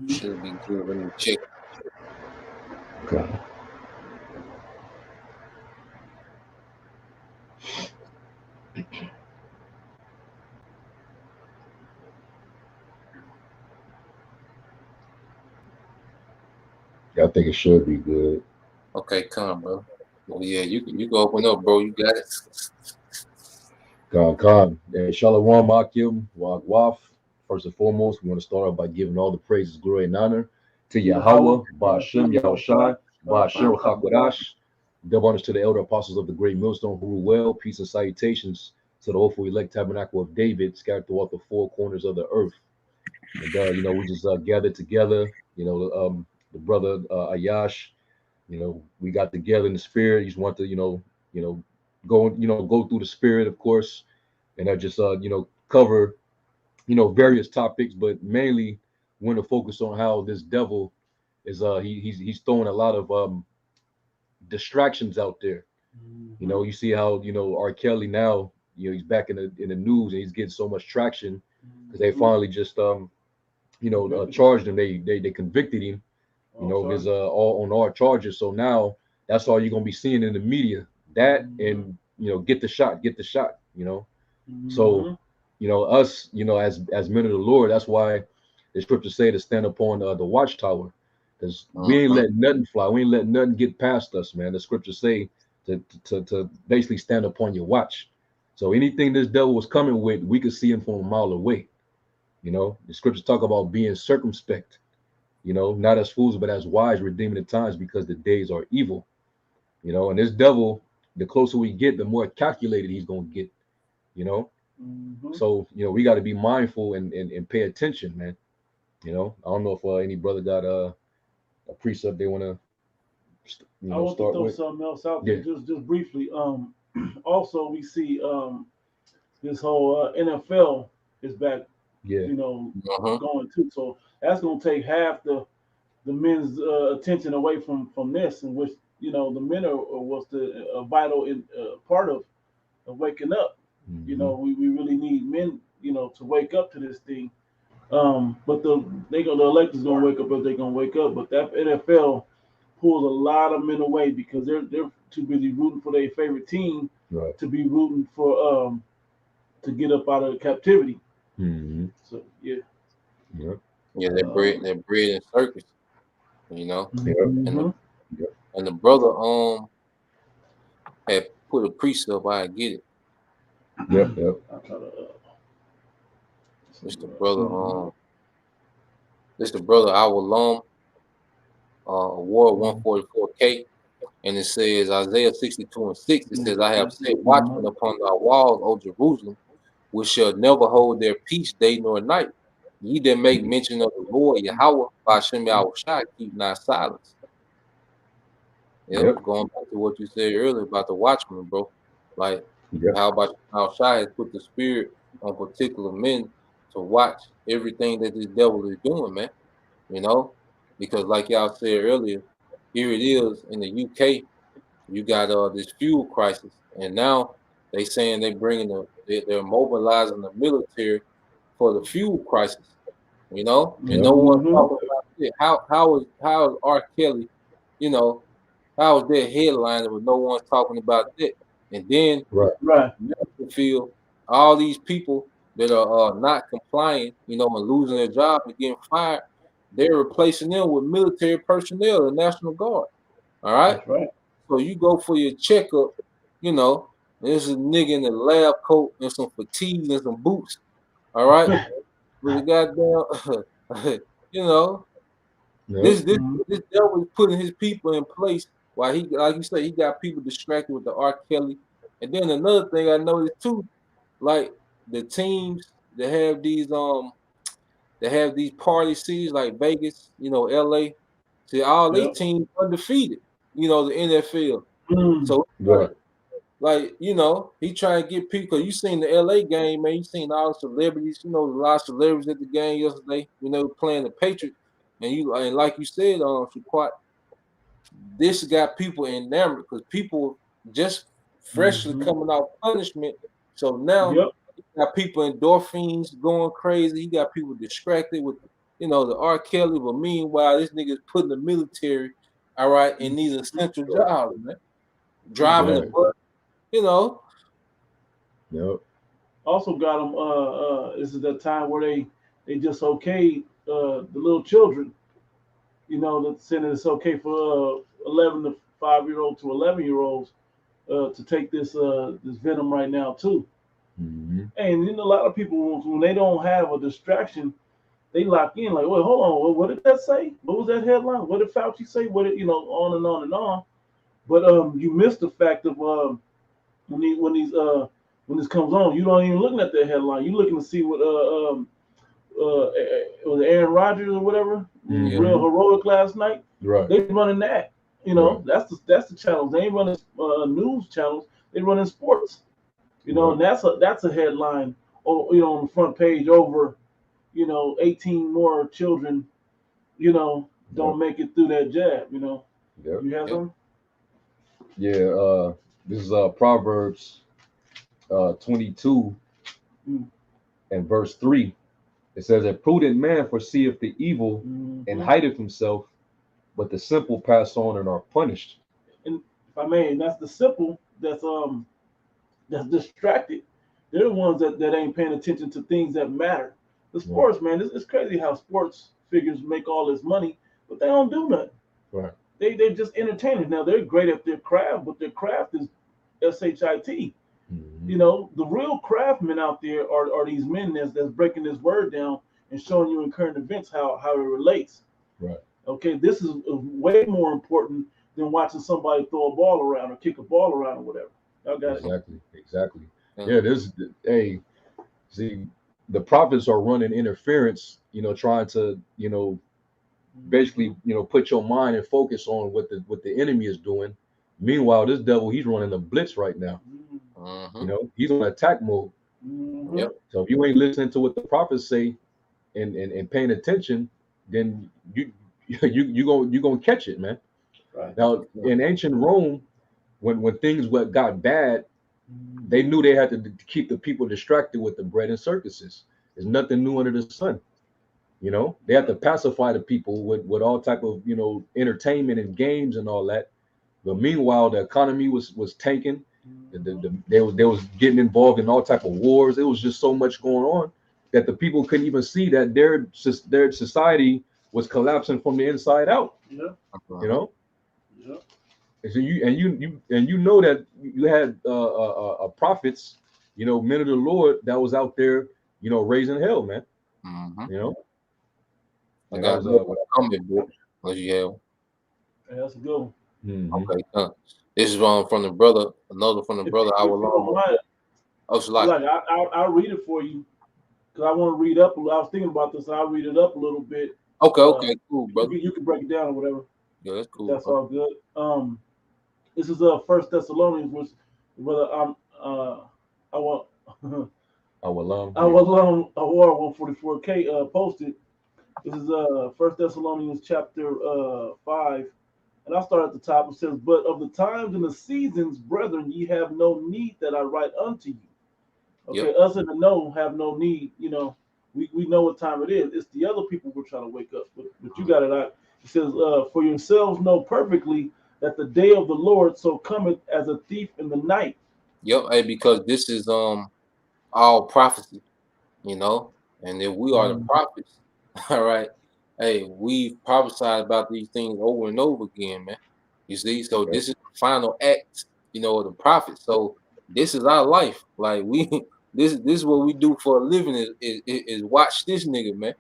Should be good. Let me check. Okay. Yeah, I think it should be good. Okay, come, bro. Oh yeah, you can open up, bro. You got it. Khan. And Shalom Akim, Wagwaf. First and foremost, we want to start off by giving all the praises, glory, and honor to Yahweh, Yahweh, Ba'ashem, Yahushai, Ba'asher, Chakwadash. Double honors to the elder apostles of the great millstone who rule well. Peace and salutations to the hopeful elect tabernacle of David, scattered throughout the four corners of the earth. And, we just gathered together, the brother Ayash, we got together in the spirit. He just want to, go through the spirit, of course, and I just cover various topics, but mainly want to focus on how this devil is he's throwing a lot of distractions out there. You see how R. Kelly now, he's back in the news and he's getting so much traction because they finally just charged him. They convicted him, his all on all charges. So now that's all you're gonna be seeing in the media. That and get the shot, get the shot. So us, as men of the Lord, that's why the scriptures say to stand upon the watchtower, because we ain't letting nothing fly. We ain't letting nothing get past us, man. The scriptures say to basically stand upon your watch. So anything this devil was coming with, we could see him from a mile away. The scriptures talk about being circumspect. Not as fools, but as wise, redeeming the times because the days are evil. And this devil, the closer we get, the more calculated he's gonna get. You know, so we got to be mindful and pay attention, man. I don't know if any brother got a precept they want to I want to start throw with. something else out there, Yeah, just briefly. Also we see this whole NFL is back, yeah, going too. So that's gonna take half the men's attention away from this, in which the men was the vital part of waking up. hmm We really need men, to wake up to this thing. But the electors gonna wake up if they're gonna wake up. But that NFL pulls a lot of men away because they're too busy rooting for their favorite team right, to be rooting for to get up out of captivity. hmm So yeah. yeah, Yeah, Um, they're bred in circus, you know. yeah, And the mhm. yeah, and the brother had put a precept. I get it. yeah, yeah, I'll try to It's the see. brother our alum Award 144K, and it says Isaiah 62:6. It says, "I have set watchmen upon thy walls, O Jerusalem, which shall never hold their peace day nor night. Ye that make mention of the Lord Yahweh, Bashem Yahushua, keep not silence." Yep, yeah, going back to what you said earlier about the watchmen, bro. Like, yeah, how about Yahushua has put the spirit on particular men to watch everything that this devil is doing, man. You know, because like y'all said earlier, here it is in the UK. You got this fuel crisis, and now they saying they're mobilizing the military for the fuel crisis. And yeah, no one's Mhm. talking about it. How is R. Kelly, you know, how is that headliner with no one's talking about that? And then right, Right. medical field, all these people that are not complying, and losing their job and getting fired, they're replacing them with military personnel, the National Guard. All right. That's right. So you go for your checkup, you know, there's a nigga in a lab coat and some fatigues and some boots. All right. With a goddamn, you know, yeah, this this Mhm. this devil is putting his people in place while he, like you say, he got people distracted with the R. Kelly. And then another thing I noticed too, like the teams that have these party cities like Vegas, LA. See, all these Yep. teams undefeated, the NFL. Mm. So right, he trying to get people. You seen the LA game, man. You seen all the celebrities. A lot of celebrities at the game yesterday. Playing the Patriots, and like you said, Shaquat, this got people enamored because people just freshly Mhm. coming out punishment. So now Yep. you got people endorphins going crazy. You got people distracted with the R. Kelly, but meanwhile, this nigga's putting the military, all right, in these essential jobs, man. Driving the Right. bus, you know. Yep. Also got them. This is that time where they just okayed the little children. That saying it's okay for 11 to 5-year-old to 11-year-olds to take this venom right now too. Mm-hmm. And a lot of people when they don't have a distraction, they lock in like, wait, hold on, what did that say? What was that headline? What did Fauci say? What did on and on and on. But you missed the fact of when this comes on, you don't even looking at the headline. You're looking to see what it was Aaron Rodgers or whatever, Mm-hmm. real heroic last night. Right. They running that. Right. That's the channels. They ain't running news channels. They running sports. Right. And that's a headline. On the front page over. 18 more children. Don't Yep. make it through that jab. Yep. You have them. Yeah. This is Proverbs 22 Mm. and verse 3. It says, "A prudent man foreseeth the evil Mm-hmm. and hideth himself, but the simple pass on and are punished." And if I may, and that's the simple that's distracted. They're the ones that ain't paying attention to things that matter. The sports, man, it's crazy how sports figures make all this money, but they don't do nothing. Right. They're just entertainers. Now they're great at their craft, but their craft is shit. Mm-hmm. The real craftsmen out there are these men that's breaking this word down and showing you in current events how it relates. Right. Okay, this is way more important than watching somebody throw a ball around or kick a ball around or whatever. Y'all got Exactly. Yeah, hey, see, the prophets are running interference, trying to, basically, put your mind and focus on what the enemy is doing. Meanwhile, this devil, he's running a blitz right now. Mm-hmm. He's on attack mode. Mm-hmm. Yep. So if you ain't listening to what the prophets say and paying attention, then you gonna catch it, man. Right. Now in ancient Rome, when things got bad, they knew they had to keep the people distracted with the bread and circuses. There's nothing new under the sun. They had to pacify the people with all type of entertainment and games and all that. But meanwhile, the economy was tanking. They was getting involved in all type of wars. It was just so much going on that the people couldn't even see that their society was collapsing from the inside out. Yeah. Yeah. And so you know that you had prophets, men of the Lord that was out there, raising hell, man. Mm-hmm. I And got that was comic book. What you have? Yeah, that's a good one. Mm-hmm. Okay. This is from the brother. Another from the brother. I will like I'll read it for you because I want to read up. I was thinking about this. I'll read it up a little bit. Okay, cool, brother. You can break it down or whatever. Yeah, that's cool. That's all good. This is First Thessalonians, which brother I want Awar 144K posted. This is First Thessalonians chapter 5. And I'll start at the top. It says, "But of the times and the seasons, brethren, ye have no need that I write unto you." Okay, Yep. us in the know have no need. We know what time it is. It's the other people we're trying to wake up. But you got it out. It says, "For yourselves know perfectly that the day of the Lord so cometh as a thief in the night." Yep. Hey, because this is all prophecy, and if we are the prophets, all right. Hey, we've prophesied about these things over and over again, man. You see, so this is the final act, of the prophet. So this is our life. Like this is what we do for a living is watch this nigga, man.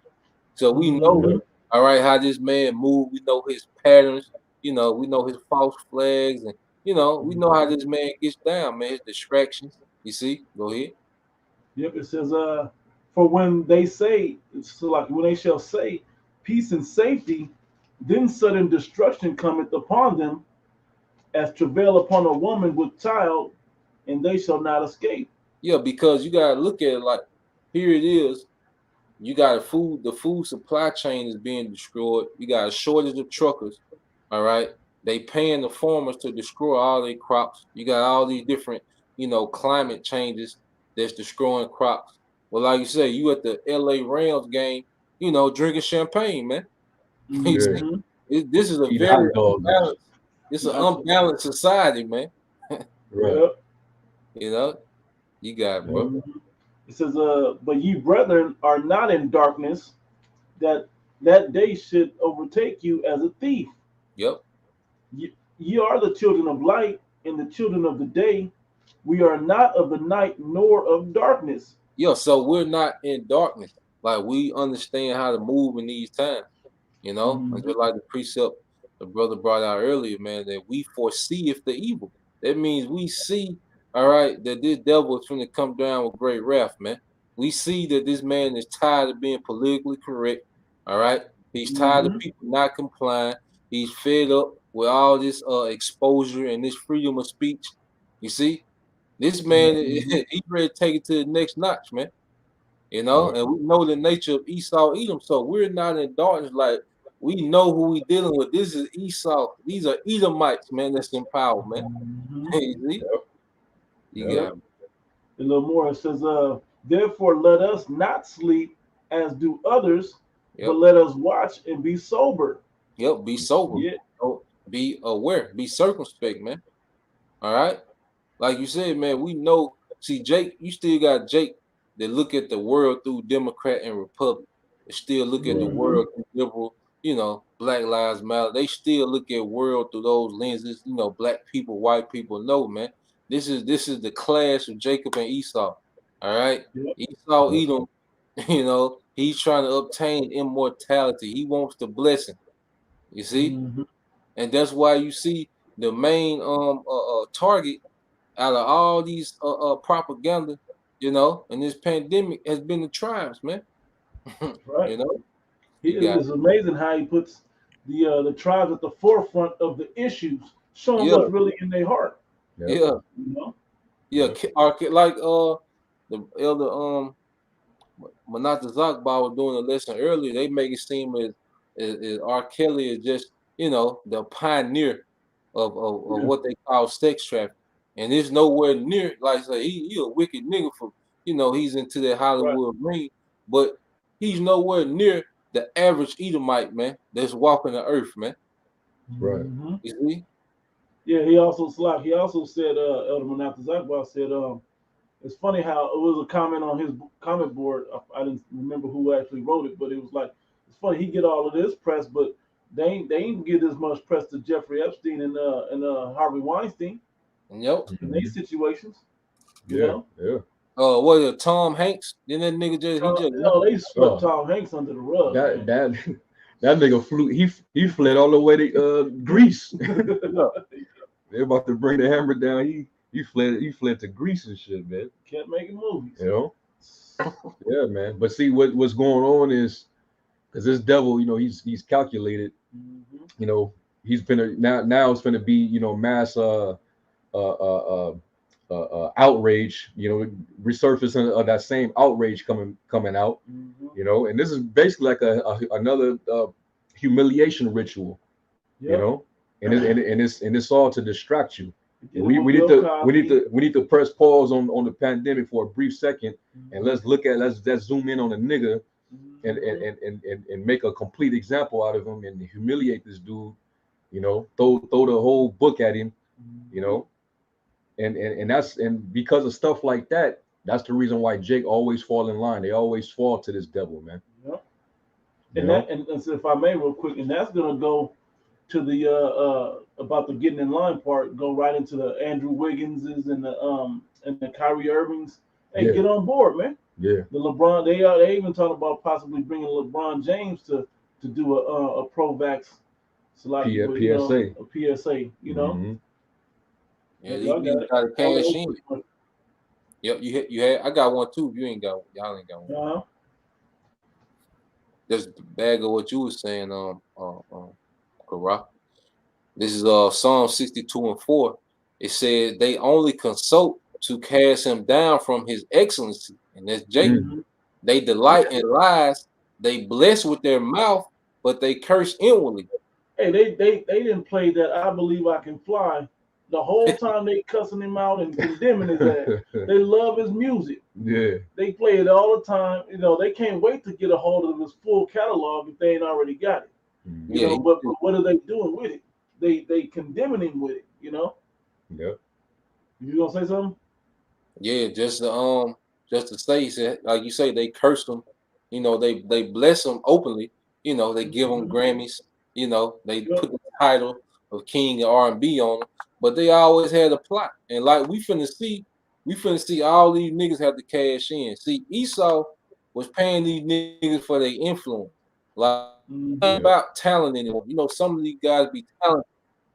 So we know, all right, how this man move. We know his patterns. We know his false flags, and we know how this man gets down, man. His distractions. You see, go ahead. Yep, it says, "For when they say, so like when they shall say, peace and safety, then sudden destruction cometh upon them, as travail upon a woman with child, and they shall not escape." Yeah, because you gotta look at it like here it is. You got the food supply chain is being destroyed. You got a shortage of truckers. All right. They paying the farmers to destroy all their crops. You got all these different, climate changes that's destroying crops. Well, like you say, you at the LA Rams game, drinking champagne, man. You Yeah. see, this is a Eat very hot dogs. unbalanced. It's an unbalanced society, man. Right. Yep. You got it, bro. It says, but ye brethren are not in darkness, that that day should overtake you as a thief. Yep. Ye are the children of light and the children of the day. We are not of the night nor of darkness. Yeah, so we're not in darkness. Like we understand how to move in these times, And just like the precept the brother brought out earlier, man, that we foresee if the evil. That means we see, all right, that this devil is going to come down with great wrath, man. We see that this man is tired of being politically correct, all right? He's tired of people not complying. He's fed up with all this exposure and this freedom of speech. You see, this man, he's ready to take it to the next notch, man. And we know the nature of Esau, Edom, so we're not in darkness. Like we know who we dealing with. This is Esau. These are Edomites, man. That's in power, man. You see? You got it. A little more. It says, therefore let us not sleep as do others, but let us watch and be sober. Yep, be sober. Yeah. Be aware. Be circumspect, man. All right. Like you said, man, we know. See, Jake, you still got Jake that look at the world through Democrat and Republican. They still look at the world through liberal, Black Lives Matter. They still look at world through those lenses, black people, white people. No, man. This is the clash of Jacob and Esau. All right. Esau, Edom, he's trying to obtain immortality. He wants the blessing. You see? And that's why you see the main target out of all these propaganda, and this pandemic has been the tribes, man. Right. It's amazing how he puts the tribes at the forefront of the issues, showing what's really in their heart. Yeah. Like the elder Manata Zakba was doing a lesson earlier. They make it seem as R. Kelly is just the pioneer of what they call sex trafficking. And it's nowhere near, like I say, he a wicked nigga for, he's into that Hollywood ring, but he's nowhere near the average Edomite, man, that's walking the earth, man. Right. You see? Yeah, he also said, Elder Manata Zakba said, it's funny how it was a comment on his comment board. I didn't remember who actually wrote it, but it was like, it's funny, he get all of this press, but they ain't get as much press to Jeffrey Epstein and Harvey Weinstein. Yep. In these situations. Yeah. What is it, Tom Hanks? Then that nigga they swept Tom Hanks under the rug. That nigga flew. He fled all the way to Greece. They're about to bring the hammer down. He fled to Greece and shit, man. Kept making movies. Yeah, man. But see what's going on is because this devil, he's calculated. He's gonna now it's gonna be mass outrage, resurfacing of that same outrage coming out, and this is basically like another humiliation ritual, and it's all to distract you. We need to press pause on the pandemic for a brief second, and let's zoom in on the nigga and make a complete example out of him and humiliate this dude, throw the whole book at him, and because of stuff like that, that's the reason why Jake always fall in line. They always fall to this devil, man. And so if I may real quick, and that's gonna go to the about the getting in line part, go right into the Andrew Wigginses and the Kyrie Irvings. Hey, get on board, man. Yeah. The LeBron, they even talking about possibly bringing LeBron James to do a pro-vax PSA. A PSA, Yeah, you got to cash in. Yep, you had. I got one too. You ain't got one. Y'all ain't got one. Just bag of what you were saying, Kara. This is Psalm 62:4. It said they only consult to cast him down from his excellency, and that's Jacob. They delight in lies. They bless with their mouth, but they curse inwardly. Hey, they didn't play that I Believe I Can Fly the whole time they cussing him out and condemning his ass. They love his music. Yeah. They play it all the time. You know, they can't wait to get a hold of his full catalog if they ain't already got it. You Yeah, know, but what are they doing with it? They condemning him with it. You know. Yep. You gonna say something? yeah, just to say, like you say, they curse them. You know, they bless them openly. You know, they give them Mhm. Grammys. You know, they Yep. put the title of King of R&B on them, but they always had a plot. And like we finna see all these niggas have to cash in. See, Esau was paying these niggas for their influence. Like Mhm. not Yep. about talent anymore. You know, some of these guys be talented,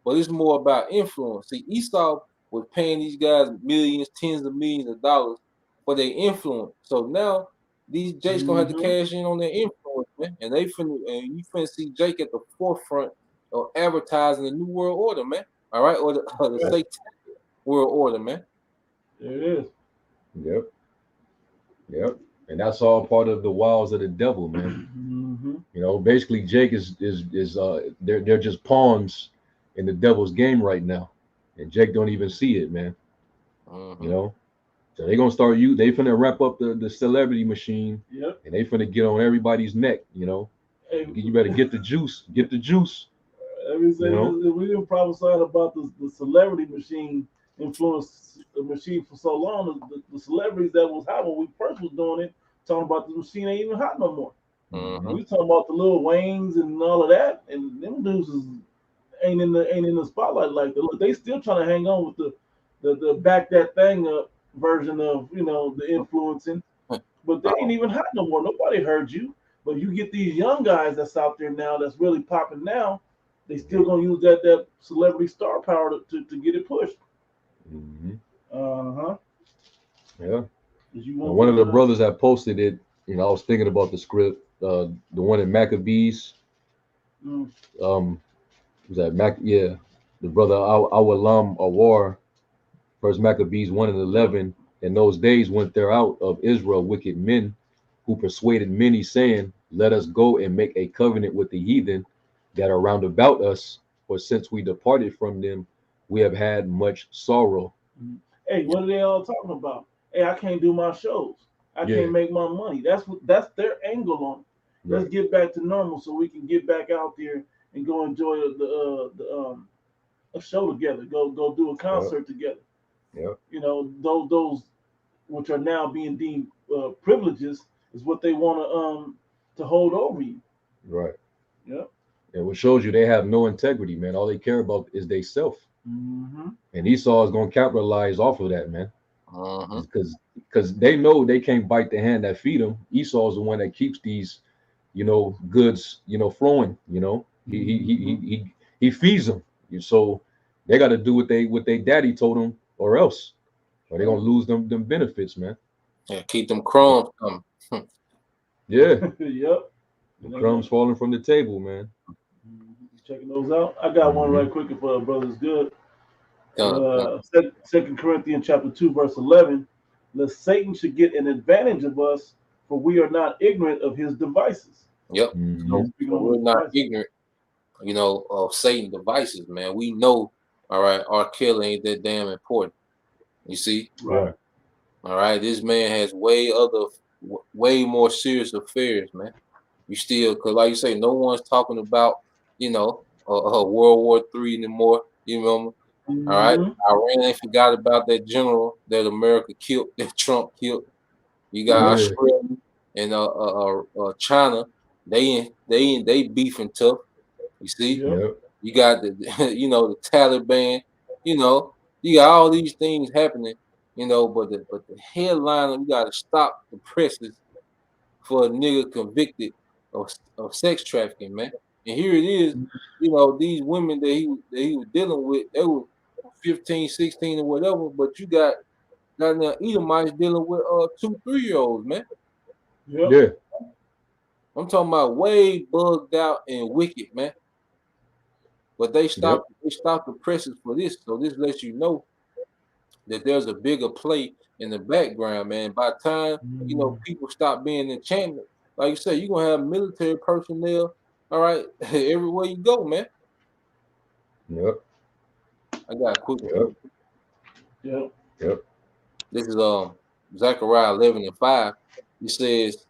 but it's more about influence. See, Esau was paying these guys millions, tens of millions of dollars for their influence. So now these Jakes gonna have to Mhm. cash in on their influence, man. And you finna see Jake at the forefront of advertising the new world order, man. All right, or the Right. satanic world order, man. There it is. Yep. Yep. And that's all part of the wiles of the devil, man. Mhm. You know, basically Jake is they're just pawns in the devil's game right now. And Jake don't even see it, man. You Mm-hmm. know? So they gonna start they finna wrap up the celebrity machine Yep. and they finna get on everybody's neck, you know. Hey, You better get the juice. Get the juice, let me say you know. this: we didn't prophesy about the celebrity machine influence the machine for so long. The celebrities that was hot when we first was doing it, talking about the machine ain't even hot no more. Mm-hmm. Hmm. We talking about the Lil Waynes and all of that, and them dudes ain't in the spotlight like that. Look, they still trying to hang on with the back that thing up version of the influencing, but they ain't Oh, even hot no more. Nobody heard you. But you get these young guys that's out there now that's really popping now. They still gonna use that celebrity star power to get it pushed. Hmm. Uh-huh. Yeah. Cause you And want one of the the brothers that posted it, I was thinking about the script, the one in Maccabees, mm, was that Yeah, the brother Awalam Awar, First Maccabees 1 and yep. 11. In those days went there out of Israel wicked men who persuaded many, saying, let us go and make a covenant with the heathen that are round about us, for since we departed from them, we have had much sorrow. Hey, yeah. what are they all talking about? Hey, I can't do my shows. I Yeah, can't make my money. That's their angle on it. Let's right. get back to normal so we can get back out there and go enjoy the a show together. Go do a Yep, concert together. yep, Those which are now being deemed privileges is what they want to hold over you. right. Yep. And what shows you they have no integrity, man. All they care about is they self. Mm-hmm. And Esau is gonna capitalize off of that, man. Mm-hmm. Because they know they can't bite the hand that feed them. Esau is the one that keeps these, goods, flowing. Mm-hmm. He feeds them. So they got to do what they daddy told them, or else, or they're gonna Right. lose them benefits, man. Yeah, keep them crumbs coming. Yeah, Yep. the And they crumbs falling from the table, man. checking those out. I got one Hmm. right quick if brothers good. Come. Second Corinthians chapter 2 verse 11. Lest Satan should get an advantage of us, for we are not ignorant of his devices. Yep. He's Hmm. speaking So on his we're not devices. ignorant, of Satan devices, man. We know, all right, R. Kelly ain't that damn important. You see, Right. Right. all right, this man has way more serious affairs, man. You still, cause like you say, no one's talking about, World War III anymore. You remember? All right, Mm-hmm. Iran ain't forgot about that general that America killed, that Trump killed. You got Yep. Yeah. Australia and China. They beefing tough. You see, Yep. Yep. you got the the Taliban. You know, you got all these things happening. But the headliner, you got to stop the presses for a nigga convicted of sex trafficking, man. And here it is. These women that he was dealing with, they were 15, 16, or whatever. But you got now Edomites dealing with 2, 3 year olds, man. Yep. Yeah. I'm talking about way bugged out and wicked, man. But they Yep. stopped the presses for this. So this lets you know that there's a bigger play in the background, man. By the time, Mm-hmm. people stop being enchanted, like you said, you're gonna have military personnel, all right, everywhere you go, man. Yep. I got a quick Yep. one. Yep. Yep. This is Zechariah 11:5. It says,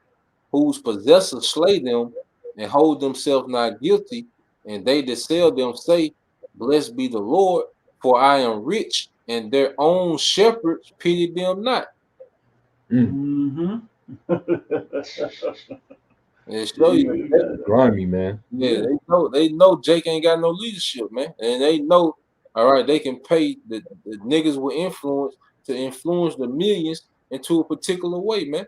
"Whose possessors slay them and hold themselves not guilty, and they that sell them say, Blessed be the Lord, for I am rich, and their own shepherds pity them not." Mm. And it show you, Grimy, man. yeah, they know Jake ain't got no leadership, man, and they know, all right, they can pay the niggas with influence to influence the millions into a particular way, man.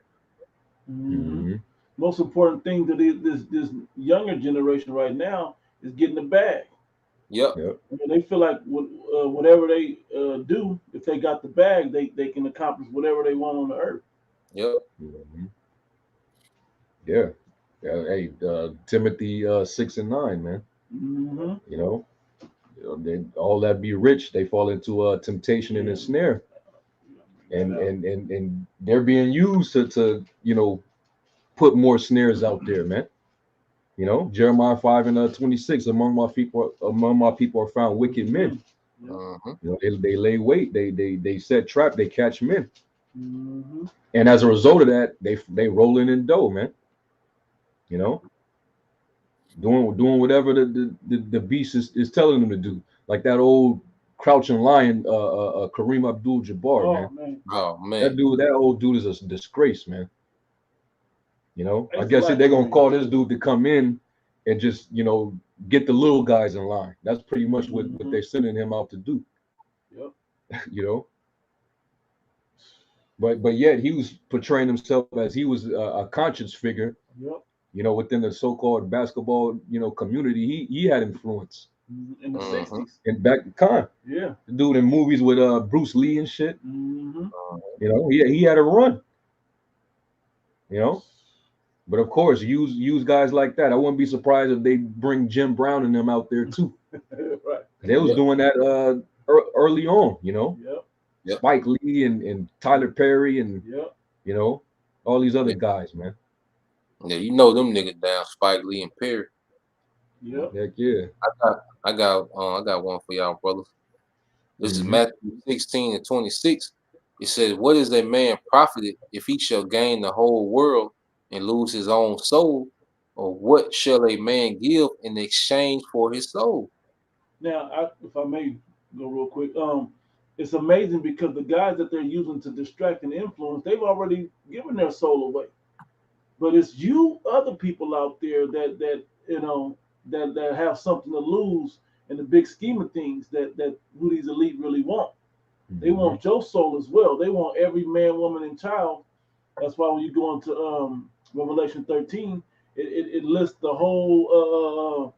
Mm-hmm. Most important thing to this younger generation right now is getting the bag. Yep. Yep. They feel like whatever they do, if they got the bag, they can accomplish whatever they want on the earth. Yep. Mm-hmm. Yeah. Hey, Timothy 6:9, man. Mm-hmm. You know, they all that be rich, they fall into temptation and a snare, and they're being used to put more snares out there, man. You know, Jeremiah 5:26, among my people are found wicked men. Mm-hmm. You know, they lay wait, they set trap, they catch men, Mm-hmm. and as a result of that, they rolling in dough, man. You know, doing whatever the beast is telling them to do, like that old crouching lion, Kareem Abdul-Jabbar, Oh man. Oh man. That old dude is a disgrace, man. You know, I It's guess like they're gonna Kareem. call this dude to come in and just get the little guys in line. That's pretty much what they're sending him out to do. Yep. You know, but yet he was portraying himself as he was a conscience figure. Yep. You know, within the so-called basketball community, he had influence. In the Mm-hmm. 60s. And back in time, Yeah. the dude in movies with Bruce Lee and shit. Mm-hmm. You know, he had a run. You know, but of course, use guys like that. I wouldn't be surprised if they bring Jim Brown and them out there too. Right. They was doing that early on. You know, Yep. Spike Lee and Tyler Perry and Yep. all these other guys, man. Yeah, you know them niggas down, Spike Lee and Perry. Yep. Heck yeah. I got one for y'all, brothers. This is Mhm. Matthew 16:26. It says, "What is a man profited if he shall gain the whole world and lose his own soul? Or what shall a man give in exchange for his soul?" Now, if I may go real quick, it's amazing because the guys that they're using to distract and influence, they've already given their soul away. But it's you, other people out there that have something to lose in the big scheme of things that who these elite really want. They want your soul as well. They want every man, woman, and child. That's why when you go into Revelation 13, it lists the whole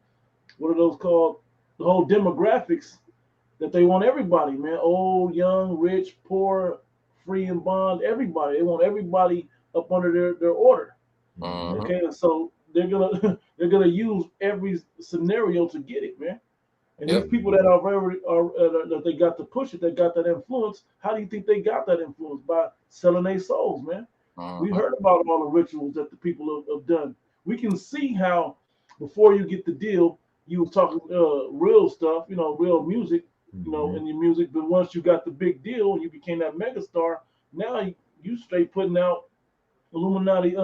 what are those called? The whole demographics that they want everybody, man. Old, young, rich, poor, free and bond, everybody. They want everybody up under their order. Mhm. Okay, so they're gonna they're gonna use every scenario to get it, man. And Yep. these people that are very that they got to push it, they got that influence. How do you think they got that influence? By selling their souls, man. We Mhm. heard about all the rituals that the people have done. We can see how before you get the deal, you was talking real stuff, real music, in your music. But once you got the big deal, you became that megastar. Now you straight putting out Illuminati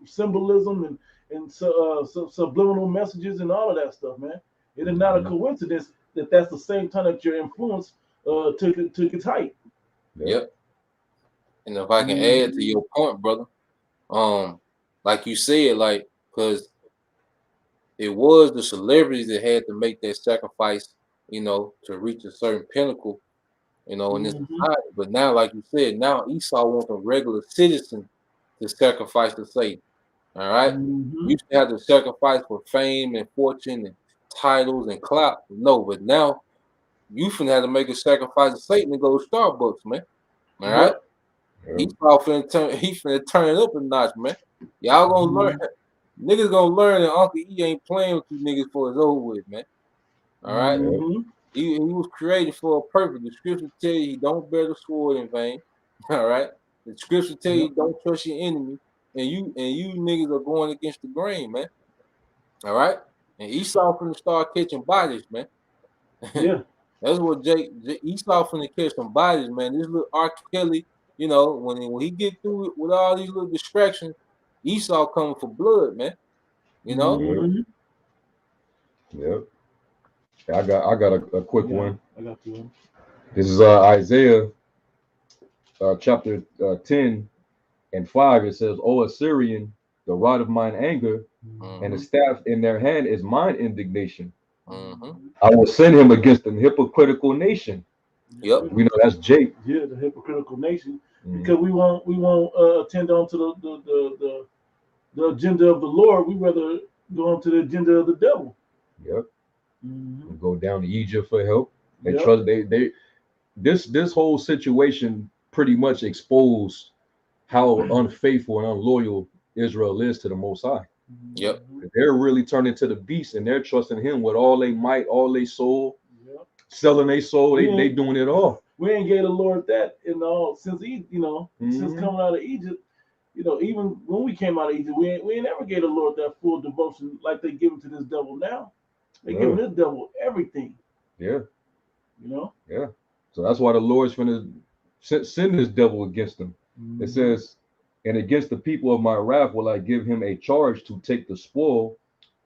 symbolism and subliminal messages and all of that stuff, man. It is not a coincidence that that's the same time that your influence took its height. Yep. And if I can add to your point, brother, like you said, like, because it was the celebrities that had to make that sacrifice, to reach a certain pinnacle, in this society. But now, like you said, now Esau wants a regular citizen to sacrifice to Satan. All right. You used to have to sacrifice for fame and fortune and titles and clout. No, but now you finna have to make a sacrifice to Satan to go to Starbucks, man. All right. He finna turn it up a notch, man. Y'all gonna learn. Niggas gonna learn that Uncle E ain't playing with you niggas for his over with, man. All right. He was created for a purpose. The scripture tell you don't bear the sword in vain. All right. The scripture tell you don't trust your enemy, and you niggas are going against the grain, man. All right. And Esau finna start catching bodies, man. Yeah. That's what Esau finna catch some bodies, man. This little R. Kelly, you know, when he get through it with all these little distractions, Esau coming for blood, man. You know? Yep. Mhm. Yep. I got a quick Yeah, one. I got you. This is Isaiah chapter 10 and 5. It says, "O Assyrian, the rod of mine anger, and the Mm-hmm. staff in their hand is mine indignation. Mm-hmm. I will send him against an hypocritical nation." Yep. We know that's Jake. Yeah, the hypocritical nation, Mhm. because we won't attend on to the agenda of the Lord. We rather go on to the agenda of the devil. Yep. Mm-hmm. Go down to Egypt for help. They Yep. trust they this whole situation pretty much exposed how unfaithful and unloyal Israel is to the Most High. Yep. They're really turning to the beast and they're trusting him with all they might, all they soul, Yep. selling their soul. They Yeah. doing it all. We ain't gave the Lord that in all since since Mhm. coming out of Egypt. Even when we came out of Egypt, we ain't ever gave the Lord that full devotion like they give it to this devil now. They giving this devil everything. Yeah. You know. Yeah. So that's why the Lord's going to send this devil against them. It says, "And against the people of my wrath will I give him a charge to take the spoil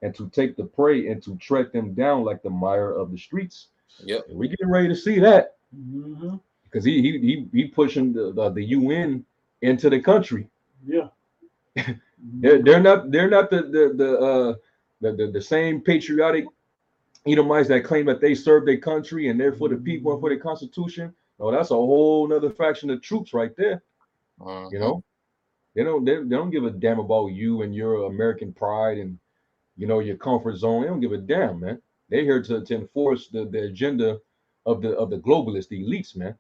and to take the prey and to tread them down like the mire of the streets." Yep. And we getting ready to see that Mm-hmm. because he pushing the UN into the country. Yeah. They're not the same patriotic Edomites that claim that they serve their country and they're for the people and for the Constitution. No, that's a whole nother faction of troops right there. Mm-hmm. You know, they don't give a damn about you and your American pride and your comfort zone. They don't give a damn, man. They're here to enforce the agenda of the globalists, the elites, man.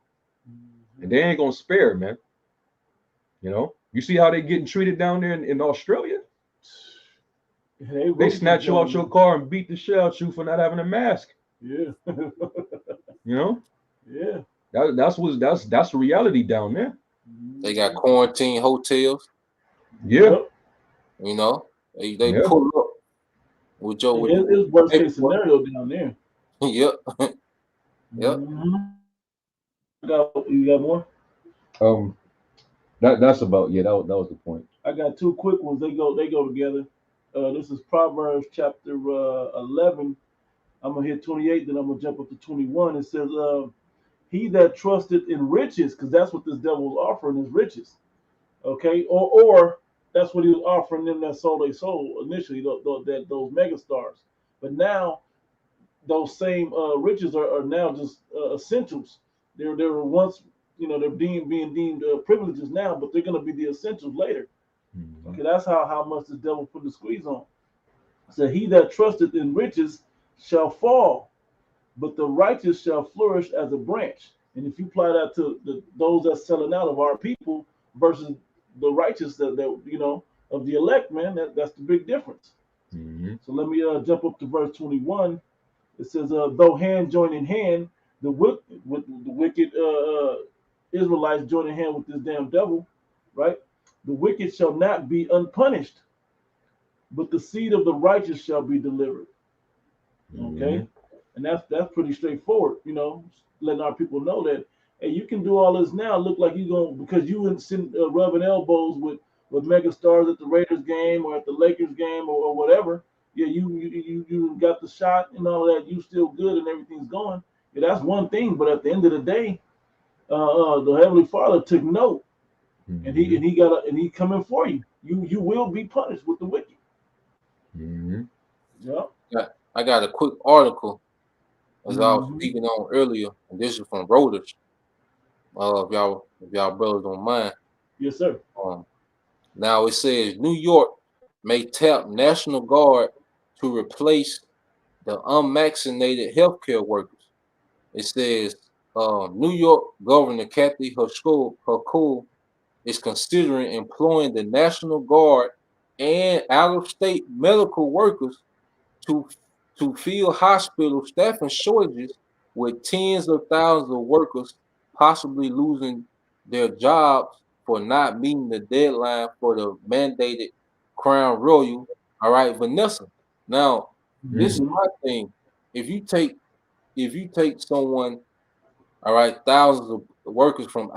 And they ain't gonna spare, man. You see how they getting treated down there in Australia? They snatch you out your car and beat the shit out you for not having a mask. Yeah. You know, Yeah. that's reality down there. They got quarantine hotels. Yeah, You know, they yeah. pull up with your with It's worst case paperwork. scenario down there. Yep. Yep. You got more? Um, that's about that was the point. I got two quick ones. They go together. This is Proverbs chapter 11. I'm gonna hit 28, then I'm gonna jump up to 21. It says, "He that trusted in riches, because that's what this devil was offering is riches, okay, or that's what he was offering them that sold their soul initially, those mega stars. But now those same riches are now just essentials. They were once, they're being deemed privileges now, but they're going to be the essentials later. Mhm. Okay, that's how much the devil put the squeeze on. So he that trusted in riches shall fall, but the righteous shall flourish as a branch. And if you apply that to those that's selling out of our people versus the righteous that of the elect, man, that's the big difference. Mhm. So let me jump up to verse 21. It says, "Though hand join in hand, the wicked Israelites join in hand with this damn devil, right? The wicked shall not be unpunished, but the seed of the righteous shall be delivered." Okay, Mhm. and that's pretty straightforward. Letting our people know that, hey, you can do all this now. Look like you going because you and rubbing elbows with mega stars at the Raiders game or at the Lakers game or whatever. Yeah, you got the shot and all that. You still good and everything's going. Yeah, that's one thing. But at the end of the day, the Heavenly Father took note, and Mhm. he coming for you. You will be punished with the wicked. Mhm. Yeah. I got a quick article as I was Mhm. speaking on earlier, and this is from Reuters. If y'all brothers don't mind. Yes, sir. Um, Now it says New York may tap National Guard to replace the unvaccinated healthcare workers. It says New York Governor Kathy Hochul is considering employing the National Guard and out-of-state medical workers to fill hospital staffing shortages with tens of thousands of workers possibly losing their jobs for not meeting the deadline for the mandated Crown Royal. All right, Vanessa. Now, this is Mhm. my thing. If you take if you take someone, all right, thousands of workers from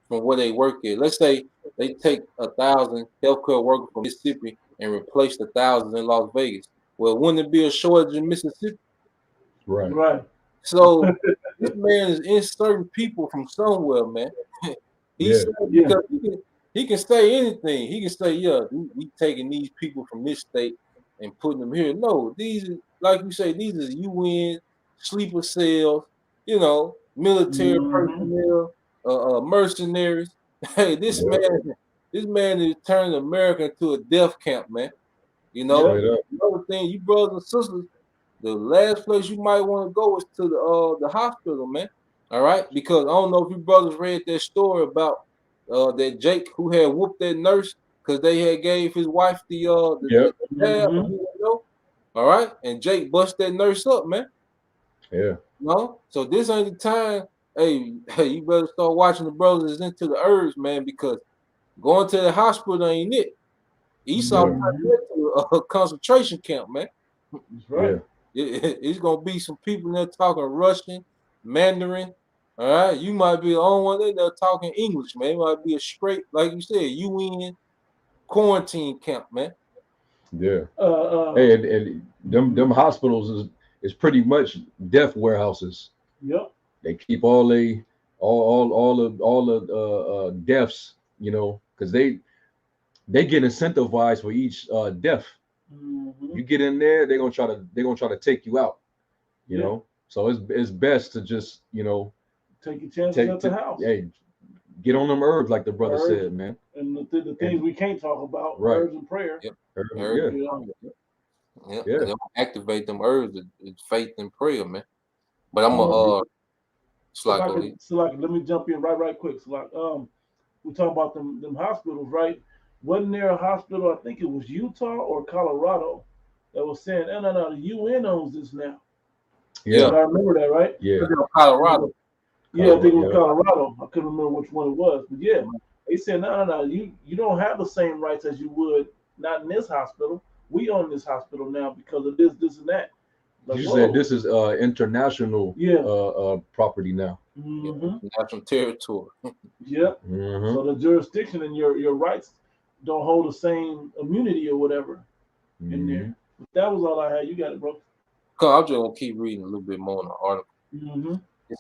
where they work at. Let's say they take 1,000 healthcare workers from Mississippi and replace the thousands in Las Vegas. Well, wouldn't it be a shortage in Mississippi? Right. Right. So this man is inserting people from somewhere, man. He Yeah. said Yeah. because he can say anything. He can say, yeah, we taking these people from this state and putting them here. No, these are, like you say, these are UN sleeper cells, you know, military Mm-hmm. personnel, mercenaries. Hey, Yeah. this man is turning America into a death camp, man. You know, Straight up. another thing, you brothers and sisters, the last place you might want to go is to the hospital, man. All right, because I don't know if you brothers read that story about that Jake who had whooped that nurse because they had gave his wife the Yep. jab. Mm-hmm. All right, and Jake bust that nurse up, man. Yeah. No, so this ain't the time. Hey, you better start watching the brothers into the herbs, man, because going to the hospital ain't it. Esau Yeah. turned into a concentration camp, man. That's Yeah. right. It's gonna be some people in there talking Russian, Mandarin. All right, you might be the only one in there talking English, man. It might be a straight, like you said, UN quarantine camp, man. Yeah. Uh, Hey, and them hospitals is pretty much death warehouses. yep. They keep all the deaths, because they get incentivized for each death. Mm-hmm. You get in there, they're gonna try to take you out. You Yeah. know, so it's best to just Take your chances take at the house. hey, get on them herbs like the brother Herbs. said, man. And the things we can't talk about, Right. herbs and prayer. Yep. Herbs, Herbs. yeah, You know? Yeah, yeah. and they'll activate them herbs with faith and prayer, man. But I'm Um, a so like let me jump in right quick. So we talk about them hospitals, right? Wasn't there a hospital? I think it was Utah or Colorado that was saying, no, the UN owns this now. Yeah, But I remember that, right? yeah. Colorado. Yeah, I think it was Yeah. Colorado. I couldn't remember which one it was, but yeah, they said, no, you don't have the same rights as you would not in this hospital. We own this hospital now because of this, and that. Like, You whoa. said this is international Yeah. property now. Mm-hmm. National territory. Yep. Mhm. So the jurisdiction and your rights don't hold the same immunity or whatever in there. Mhm. But that was all I had. You got it, bro. I'm just gonna keep reading a little bit more in the article. Mm-hmm. It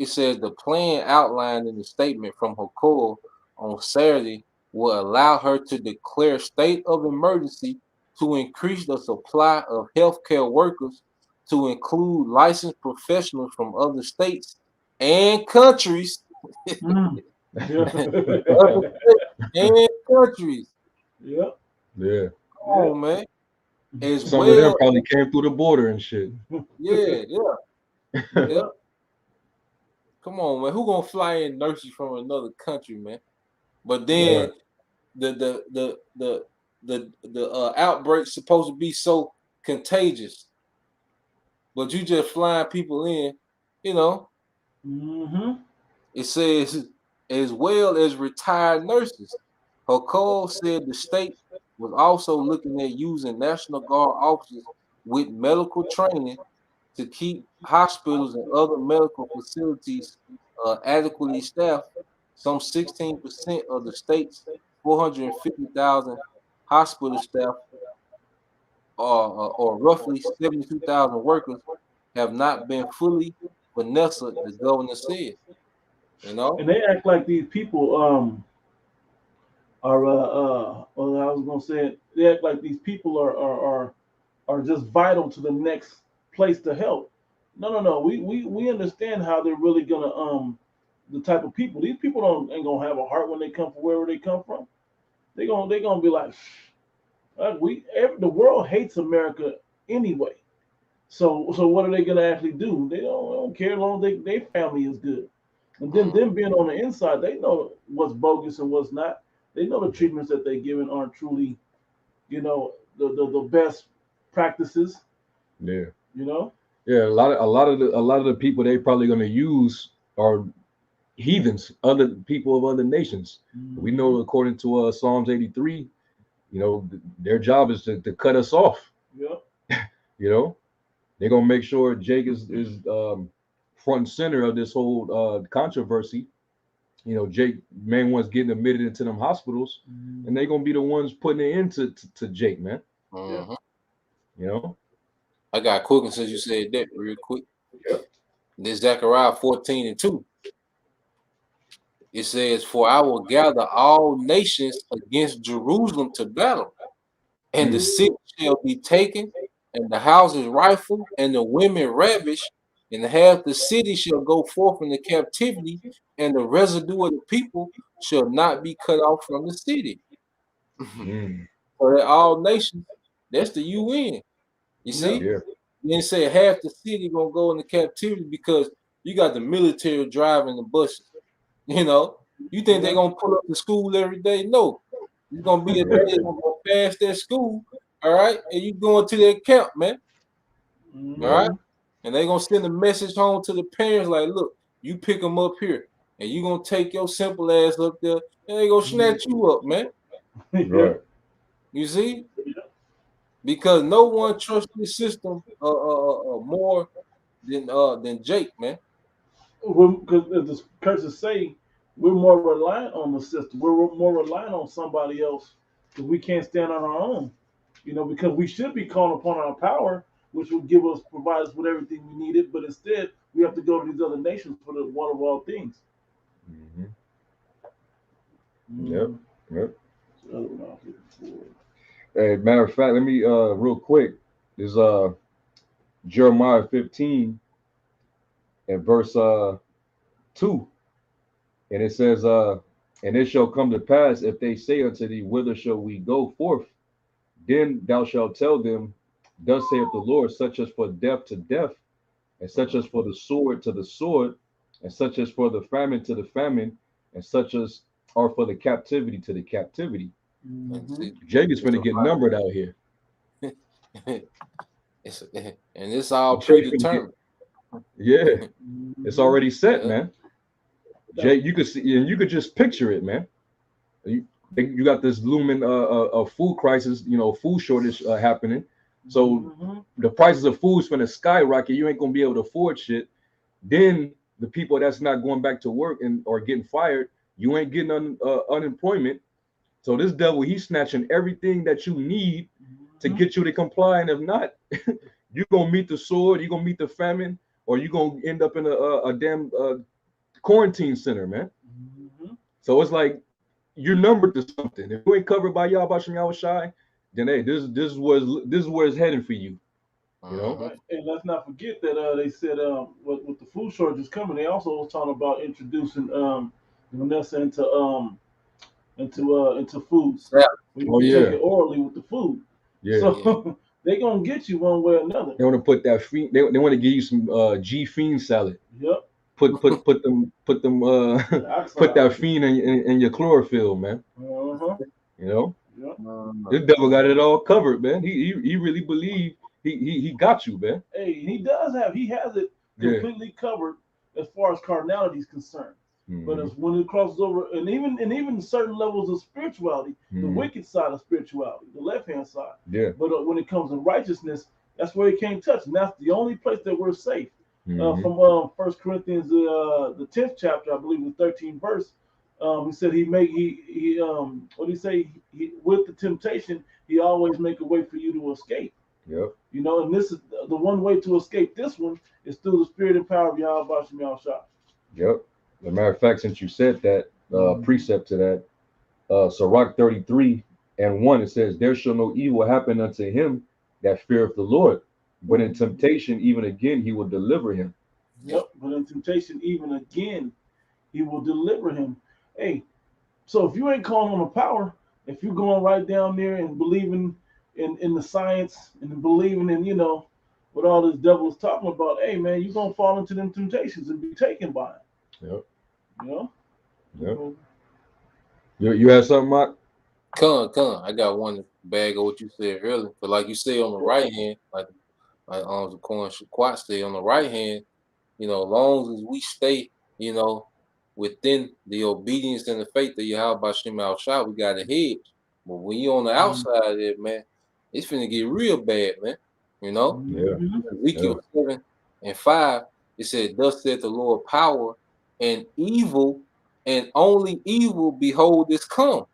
says the plan outlined in the statement from Hochul on Saturday will allow her to declare state of emergency to increase the supply of healthcare workers to include licensed professionals from other states and countries. Mm. Other states and countries. Yeah. Yeah. Come on, man. As Some of them well, probably came through the border and shit. yeah. Yeah. Come on, man. Who gonna fly in nurses from another country, man? But Right. then the outbreak's supposed to be so contagious, but you just flying people in, you know. Mm-hmm. It says as well as retired nurses. Hochul said the state was also looking at using National Guard officers with medical training to keep hospitals and other medical facilities adequately staffed. Some 16% of the state's 450,000 hospital staff, or roughly 72,000 workers, have not been fully finessed, the governor said. You know? And they act like these people are well, I was gonna say it. They act like these people are just vital to the next place to help. No. We understand how they're really gonna the type of people. These people don't ain't gonna have a heart when they come from wherever they come from. They gonna be like, the world hates America anyway. So what are they gonna actually do? They don't care as long as their family is good. And then them being on the inside, they know what's bogus and what's not. They know the treatments that they're giving aren't truly, the best practices. Yeah. You know. Yeah. A lot of the people they probably gonna use are heathens, other people of other nations. We know according to Psalms 83, their job is to cut us off. Yeah. You know, They're gonna make sure Jake is front and center of this whole controversy. You know, Jake main ones getting admitted into them hospitals, and they're gonna be the ones putting it into to Jake, man. Mhm. You know, I got cooking since you said that real quick. Yeah. This Zechariah 14:2. It says, "For I will gather all nations against Jerusalem to battle, and the city shall be taken, and the houses rifled, and the women ravished, and half the city shall go forth into captivity, and the residue of the people shall not be cut off from the city." So that all nations, that's the UN. You see? yeah, Then say half the city gonna go into captivity because you got the military driving the buses. You know, you think they're gonna pull up to school every day? No, you're gonna be a day they're gonna go past that school, all right, and you going to that camp, man, all right, and they gonna send a message home to the parents like, look, you pick them up here, and you gonna take your simple ass up there, and they gonna snatch you up, man. right. You see, because no one trusts the system more than Jake, man. Because as the curses say, we're more reliant on the system. We're more reliant on somebody else because we can't stand on our own. You know, because we should be calling upon our power, which will provide us with everything we needed. But instead, we have to go to these other nations for the one of all things. Yep. Yep. Hey, matter of fact, let me real quick. Is Jeremiah 15 and verse 2. And it says, and it shall come to pass if they say unto thee, whither shall we go forth? Then thou shalt tell them, thus saith the Lord, such as for death to death, and such as for the sword to the sword, and such as for the famine to the famine, and such as are for the captivity to the captivity. Jake is finna get numbered out here. And it's all predetermined. Yeah, it's already set, man. Jake, you could see, and you could just picture it, man. You got this looming food crisis, you know, food shortage happening. So the prices of food's gonna skyrocket. You ain't gonna be able to afford shit. Then the people that's not going back to work and or getting fired, you ain't getting unemployment. So this devil, he's snatching everything that you need to get you to comply, and if not, you're gonna meet the sword, you're gonna meet the famine, or you're gonna end up in a damn quarantine center, man. So it's like you're numbered to something. If you ain't covered by Yahweh Shem Yahushai, then hey, this is where it's heading for you. You know. Right. And let's not forget that they said with the food shortages coming, they also was talking about introducing Vanessa into foods. Yeah. You take it orally with the food. Yeah. So they gonna get you one way or another. They want to put that fiend. They want to give you some G fiend salad. Yep. Put them put that fiend in your chlorophyll, man. You know. This devil got it all covered, man. He really believed he got you, man. Hey, he has it completely covered as far as carnality is concerned. But when it crosses over, and even certain levels of spirituality, the wicked side of spirituality, the left hand side. Yeah. But when it comes to righteousness, that's where he can't touch, and that's the only place that we're safe. From 1 Corinthians, the 10th chapter, I believe, the 13th verse. He said what did he say? With the temptation, he always make a way for you to escape. Yep. You know, and this is the one way to escape. This one is through the spirit and power of Yahweh Shem Yahushua. Yep. As a matter of fact, since you said that precept to that, Sirach 33:1, it says, "There shall no evil happen unto him that feareth the Lord, but in temptation, even again, he will deliver him." Yep. But in temptation, even again, he will deliver him. Hey, so if you ain't calling on the power, if you're going right down there and believing in the science and believing in, you know, what all this devil is talking about, hey man, you're gonna fall into them temptations and be taken by it. Yep. You know? Yep. You had something, Mark? Come. I got one to bag of what you said earlier. But like you say on the right hand, like the Corn Quat say on the right hand, you know, as long as we stay, you know, within the obedience and the faith of Yahweh Shem Al-Shah, we got a hedge. But when you on the outside of it, man, it's finna get real bad, man. You know, Yeah. Ezekiel 7:5, it said, "Thus said the Lord, power and evil, and only evil, behold, is come,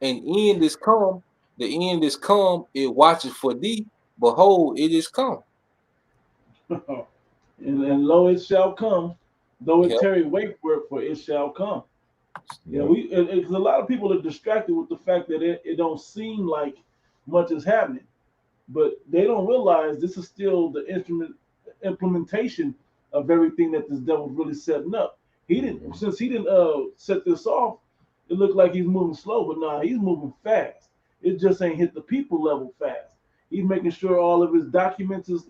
and end is come. The end is come. It watches for thee. Behold, it is come." And lo, it shall come. Though it Yep. tarry, wait for it shall come. You know, Yeah. because a lot of people are distracted with the fact that it don't seem like much is happening, but they don't realize this is still the implementation of everything that this devil's really setting up. He didn't since he didn't set this off. It looked like he's moving slow, but nah, he's moving fast. It just ain't hit the people level fast. He's making sure all of his documents his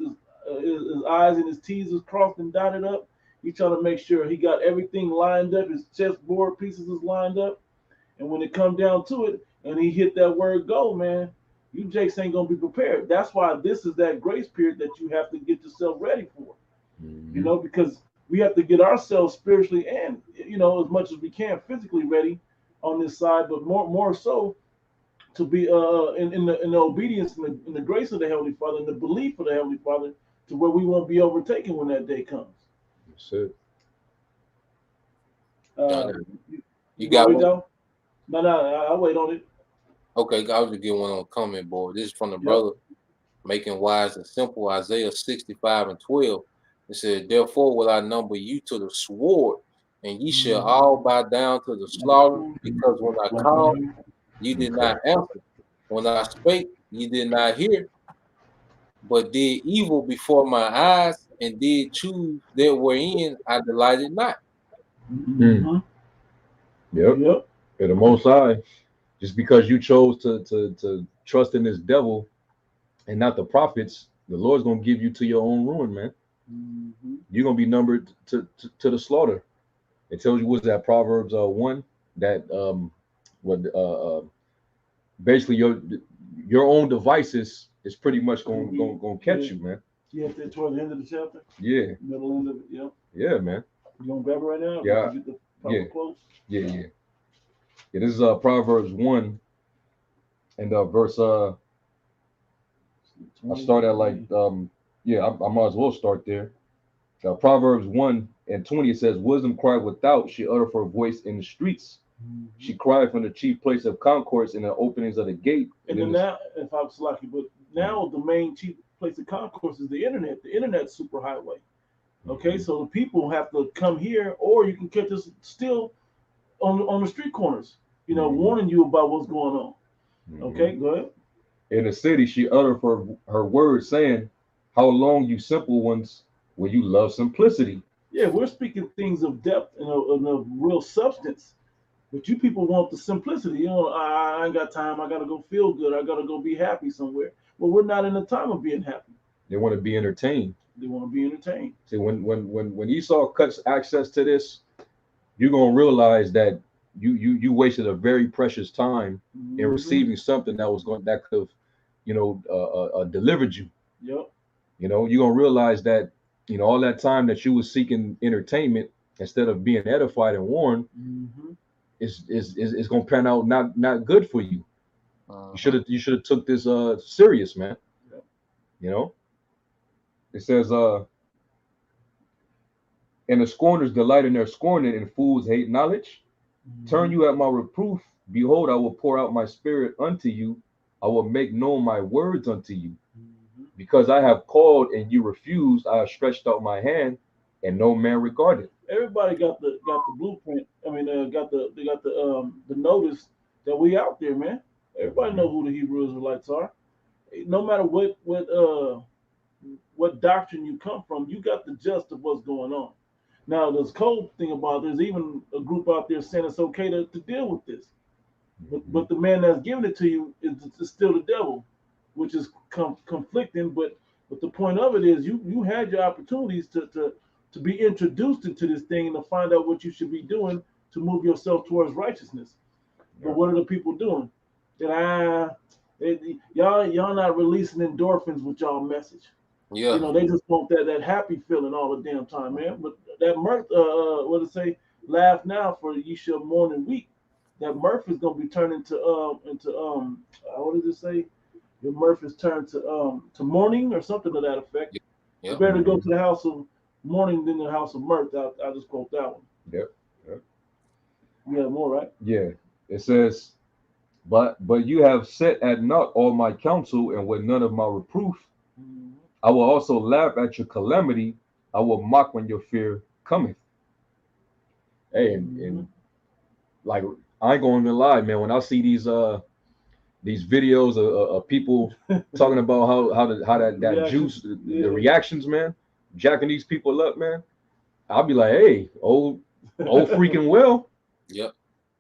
I's and his T's is crossed and dotted up. He's trying to make sure he got everything lined up. His chessboard pieces is lined up. And when it come down to it, and he hit that word go, man, you Jakes ain't gonna be prepared. That's why this is that grace period that you have to get yourself ready for. You know, because we have to get ourselves spiritually and as much as we can physically ready on this side, but more so to be in the obedience and in the grace of the Heavenly Father and the belief of the Heavenly Father to where we won't be overtaken when that day comes. That's it. You got one? No, I'll wait on it. Okay, I was just get one on the comment board. This is from the brother Making Wise and Simple, Isaiah 65:12. It said, "Therefore will I number you to the sword, and ye shall all bow down to the slaughter, because when I called, you did not answer. When I spake, you did not hear, but did evil before my eyes, and did choose that wherein I delighted not." Mm-hmm. Yep. And the Most High, just because you chose to trust in this devil and not the prophets, the Lord's gonna give you to your own ruin, man. Mm-hmm. You're gonna be numbered to the slaughter. It tells you what's that Proverbs 1 that what basically your own devices is pretty much gonna catch you, man. Yeah, towards the end of the chapter. Yeah. Middle end of it. Yeah. Yeah, man. You gonna grab it right now? Yeah. Get the proper quote? Yeah. This is Proverbs 1 and verse I start at like I might as well start there. Proverbs 1:20, it says, "Wisdom cried without, she uttered her voice in the streets. She cried from the chief place of concourse in the openings of the gate." And then now, if I'm lucky, but now the main chief place of concourse is the internet. The internet's super highway. Okay, so the people have to come here, or you can catch us still on the street corners, warning you about what's going on. Okay, go ahead. In the city, she uttered her words, saying, "How long, you simple ones, will you love simplicity?" Yeah, we're speaking things of depth and of real substance. But you people want the simplicity. I ain't got time. I got to go feel good. I got to go be happy somewhere. Well, we're not in the time of being happy. They want to be entertained. They want to be entertained. See, when Esau cuts access to this, you're gonna realize that you wasted a very precious time in receiving something that could have, delivered you. Yep. You're gonna realize that all that time that you was seeking entertainment instead of being edified and warned is gonna pan out not good for you. You should have took this serious, man. Yep. It says and the scorners delight in their scorning, and fools hate knowledge. Turn you at my reproof. Behold, I will pour out my spirit unto you. I will make known my words unto you. Because I have called and you refused, I have stretched out my hand, and no man regarded. Everybody got the blueprint. I mean, they got the notice that we out there, man. Everybody know who the Hebrew Israelites are. No matter what doctrine you come from, you got the gist of what's going on. Now, there's cold thing about there's even a group out there saying it's okay to deal with this, but the man that's giving it to you is still the devil, which is conflicting. But the point of it is, you had your opportunities to be introduced into this thing and to find out what you should be doing to move yourself towards righteousness. But what are the people doing? That y'all not releasing endorphins with y'all message. Yeah. They just want that happy feeling all the damn time, man. But that mirth, what it say? Laugh now, for ye shall mourn and weep. That mirth is gonna be turned into what does it say? your mirth is turned to mourning or something to that effect. Yeah. It's better to go to the house of mourning than the house of mirth. I just quote that one. Yep. Yep. You got more, right? Yeah. It says, but you have set at naught all my counsel, and with none of my reproof. Mhm. I will also laugh at your calamity. I will mock when your fear cometh. Hey, and like I ain't going to lie, man. When I see these videos of people talking about how that juice, Reactions. the Yeah. reactions, man, jacking these people up, man. I'll be like, hey, oh freaking well, Yep.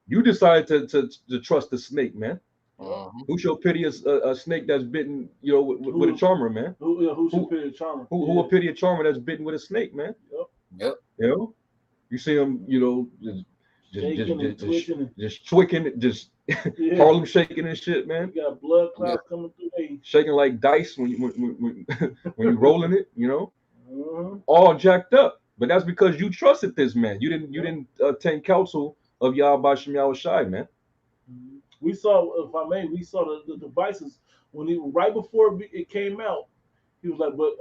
you decided to trust the snake, man. Yep. Who shall pity a snake that's bitten, you know, with a charmer, man? Who should Who pity a charmer? who Yeah. will pity a charmer that's bitten with a snake, man? Yep. Yep. You know, you see him, you know, Shaking and twitching. And, just twicking, just yeah. Harlem shaking and shit, man. You got blood Yeah. clots coming through. Hey. Shaking like dice when you rolling it, you know, Mhm. all jacked up. But that's because you trusted this man. You Yep. didn't take counsel of Yahweh Shem Yahweh Shai, man. We saw, if I may, we saw the devices when he right before it came out. He was like, but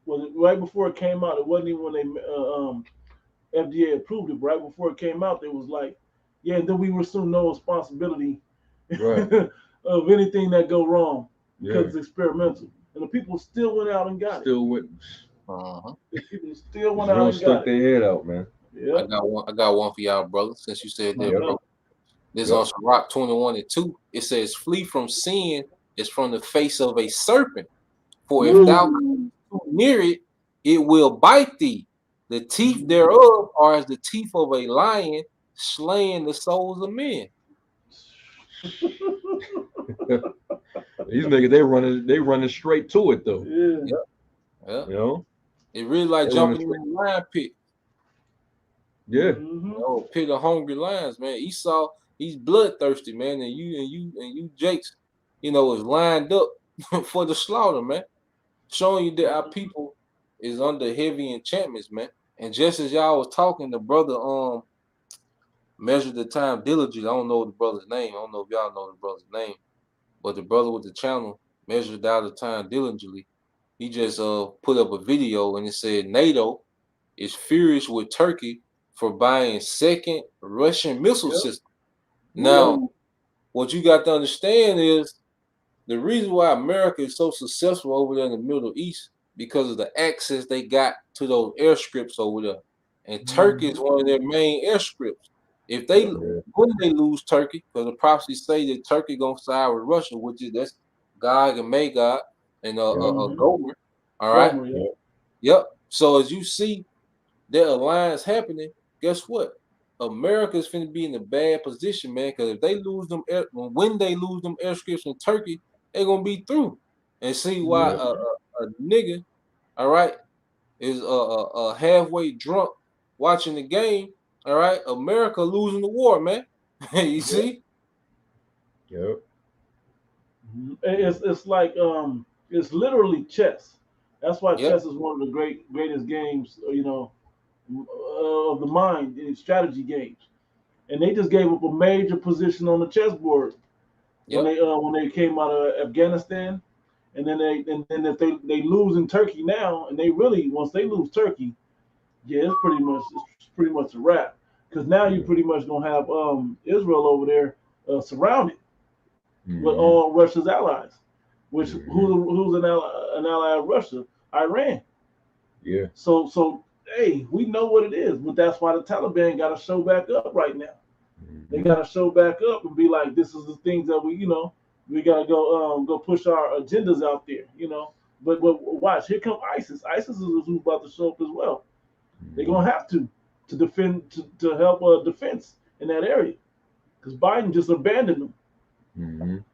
was it right before it came out? It wasn't even when they FDA approved it. Right before it came out, they was like, yeah, then we assume no responsibility Right. of anything that go wrong because Yeah. it's experimental. And the people still went out and got Still with it. The people still went out Jerome and stuck got it. their head out, man. Yeah. I got one for y'all, brother. Since you said that, Yep. bro. This Yep. on Sirach 21:2. It says, "Flee from sin is from the face of a serpent. For if thou come too near it, it will bite thee. The teeth thereof are as the teeth of a lion, slaying the souls of men." These niggas, they running straight to it though. Yeah. Yeah. You know? It really like They jumping in running the lion pit. Yeah. Oh, pit of hungry lions, man. Esau, he's bloodthirsty, man, and you, Jakes, you know, is lined up for the slaughter, man. Showing you that our people is under heavy enchantments, man. And just as y'all was talking, the brother measured the time diligently. I don't know the brother's name. I don't know if y'all know the brother's name, but the brother with the channel measured out the time diligently. He just put up a video and it said NATO is furious with Turkey for buying second Russian missile system. Now, what you got to understand is the reason why America is so successful over there in the Middle East because of the access they got to those airstrips over there. And Turkey is one of their main airstrips. If they when they lose Turkey, because the prophecies say that Turkey gonna side with Russia, which is that's Gog and Magog and Gomer. All right. Gomer, yeah. Yep. So as you see that alliance happening, guess what? America's finna be in a bad position, man. Because if they lose them, when they lose them airstrips in Turkey, they're gonna be through. And see why a nigga, all right, is halfway drunk watching the game. All right, America losing the war, man. You see? Yep. It's like it's literally chess. That's why Yep. chess is one of the greatest games, you know, of the mind in strategy games. And they just gave up a major position on the chessboard Yep. when they came out of Afghanistan, and then if they lose in Turkey now, and they really once they lose Turkey, yeah, it's pretty much a wrap. Because now you pretty much gonna have Israel over there surrounded with all Russia's allies, which who's an ally of Russia? Iran. Yeah. So hey, we know what it is, but that's why the Taliban got to show back up right now. They got to show back up and be like, this is the things that we got to go push our agendas out there, But watch, here come ISIS. ISIS is who's about to show up as well. They're gonna have to defend to help defense in that area because Biden just abandoned them.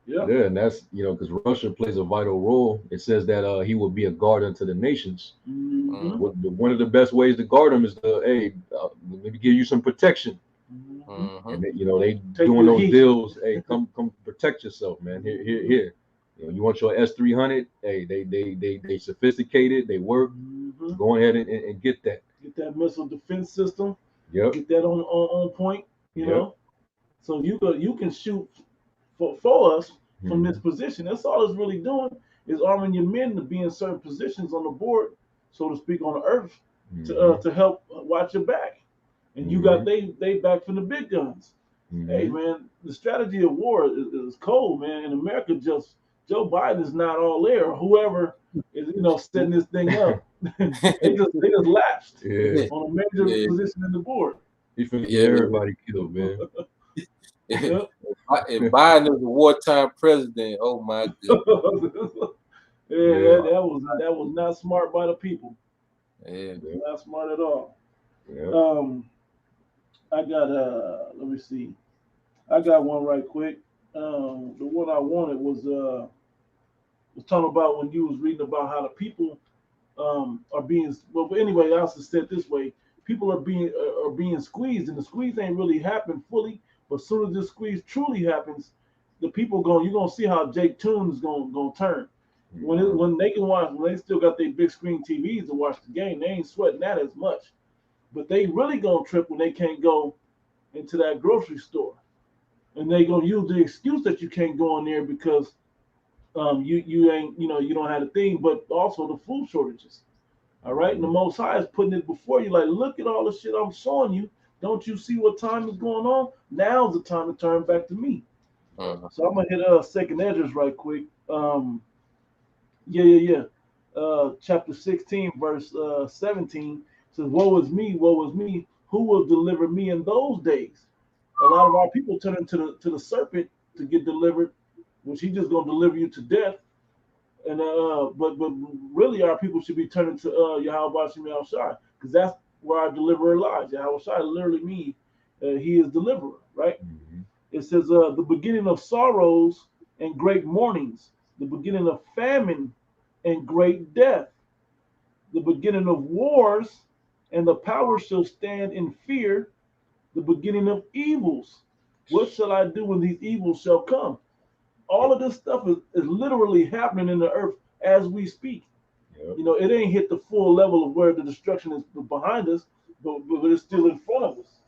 Yeah, and that's because Russia plays a vital role. It says that he will be a guard unto the nations. One of the best ways to guard them is to let me give you some protection. And they doing those deals. Hey, come protect yourself, man. Here. You want your S-300? Hey, they sophisticated. They work. Go ahead and get that. Get that missile defense system. Yep. Get that on point. You know, so you can shoot for us, from this position. That's all it's really doing is arming your men to be in certain positions on the board, so to speak, on the earth to help watch your back. And you got they back from the big guns. Hey man, the strategy of war is cold, man. In America, just Joe Biden is not all there. Or whoever is setting this thing up, they just lapsed on a major position in the board. He finna get everybody killed, man. If Biden is a wartime president, oh my goodness. That was not smart by the people. Yeah, Not smart at all. Yeah. I got let me see. I got one right quick. The one I wanted was talking about when you was reading about how the people are being well. But anyway, I also said this way: people are being squeezed, and the squeeze ain't really happened fully. But as soon as this squeeze truly happens, the people you're gonna see how Jake Toon is gonna turn. When they can watch, when they still got their big screen TVs to watch the game, they ain't sweating that as much. But they really gonna trip when they can't go into that grocery store, and they gonna use the excuse that you can't go in there because you ain't you don't have a thing, but also the food shortages. All right, and the Most High is putting it before you, like, look at all the shit I'm showing you. Don't you see what time is going on? Now's the time to turn back to me. So I'm gonna hit Second Esdras right quick. Chapter 16, verse 17 says, "Woe is me, woe is me. Who will deliver me in those days?" A lot of our people turn into the serpent to get delivered, which he just gonna deliver you to death. And but really, our people should be turning to Yahweh Shem Shai, because that's where our deliverer lies. Yahweh Shai literally means he is deliverer, right? It says the beginning of sorrows and great mournings, the beginning of famine and great death, the beginning of wars, and the power shall stand in fear, the beginning of evils. What shall I do when these evils shall come? All of this stuff is literally happening in the earth as we speak. Yep. It ain't hit the full level of where the destruction is behind us, but it's still in front of us.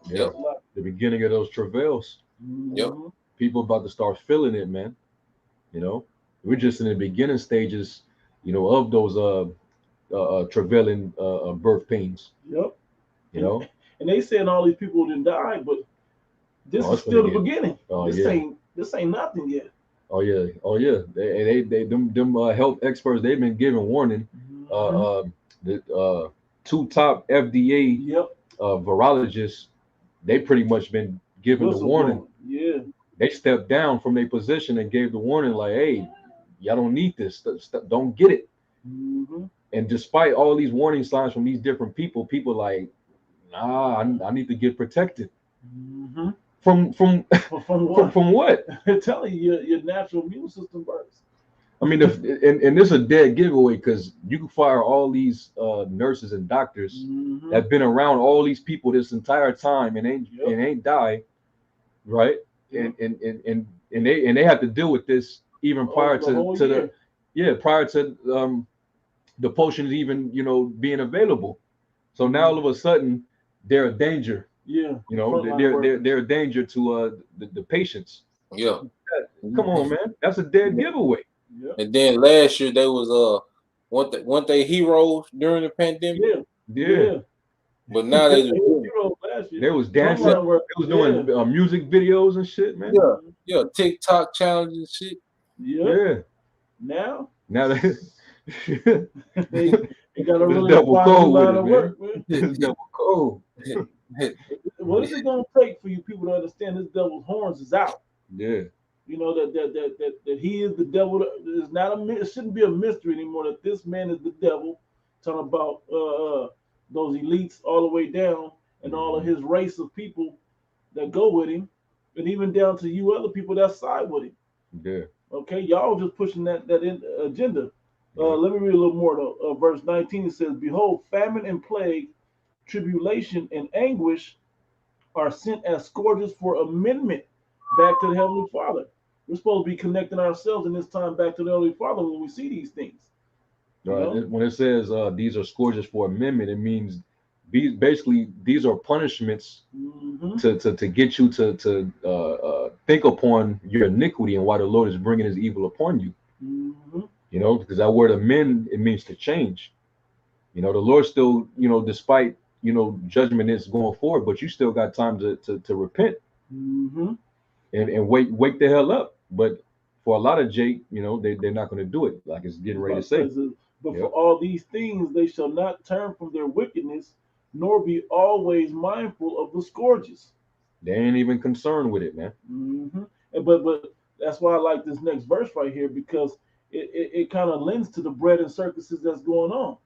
Yeah. The beginning of those travails. Yep. People about to start feeling it, man. We're just in the beginning stages, of those travailing birth pains. Yep. And they saying all these people didn't die, but this is still the beginning. This ain't nothing yet. Oh yeah. Them health experts, they've been giving warning. The two top FDA virologists, they pretty much been giving the warning. Yeah. They stepped down from their position and gave the warning, like, hey, y'all don't need this. Don't get it. And despite all these warning signs from these different people like, nah, I need to get protected. From what? I'm telling you, your natural immune system works. I mean, and this is a dead giveaway, because you can fire all these nurses and doctors that have been around all these people this entire time and ain't die, right? And they have to deal with this even prior to the potions even being available. So now all of a sudden they're a danger. Yeah. They're a danger to the patients. Yeah. Come on, man. That's a dead giveaway. Yeah. And then last year they was weren't they heroes during the pandemic? Yeah. But now they was dancing. They was doing music videos and shit, man. Yeah. TikTok challenges and shit. Yeah. Now they got a really fine line of work, man. This devil cold. What is it gonna take for you people to understand this devil's horns is out? Yeah. That he is the devil. It's not it shouldn't be a mystery anymore that this man is the devil. Talking about those elites all the way down and all of his race of people that go with him, and even down to you other people that side with him. Yeah. Okay, y'all just pushing that agenda. Let me read a little more though. Verse 19 says, "Behold, famine and plague, tribulation and anguish are sent as scourges for amendment back to the Heavenly Father." We're supposed to be connecting ourselves in this time back to the Heavenly Father when we see these things. When it says these are scourges for amendment, it means basically these are punishments Mm-hmm. to get you to think upon your iniquity and why the Lord is bringing His evil upon you. Mm-hmm. You know, because that word amend, it means to change. You know, the Lord still, you know, despite, you know, judgment is going forward, but you still got time to repent Mm-hmm. and wake the hell up. But for a lot of Jake, you know, they're not going to do it. Like it's getting ready to say. But for Yep. all these things, they shall not turn from their wickedness, nor be always mindful of the scourges. They ain't even concerned with it, man. Mm-hmm. But that's why I like this next verse right here because it kind of lends to the bread and circuses that's going on.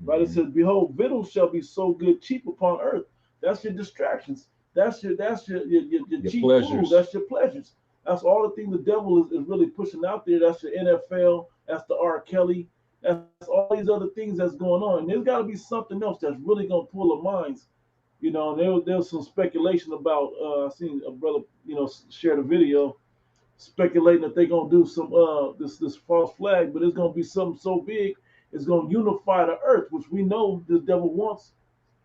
Right? It Mhm. says, "Behold, victuals shall be so good cheap upon earth." That's your distractions. That's your Your cheap food. pleasures. That's your pleasures. That's all the things the devil is really pushing out there. That's your NFL. That's the R. Kelly. That's all these other things that's going on. And there's got to be something else that's really gonna pull the minds. You know, and there was some speculation about. I seen a brother, shared a video speculating that they're gonna do some this false flag, but it's gonna be something so big, it's gonna unify the earth, which we know the devil wants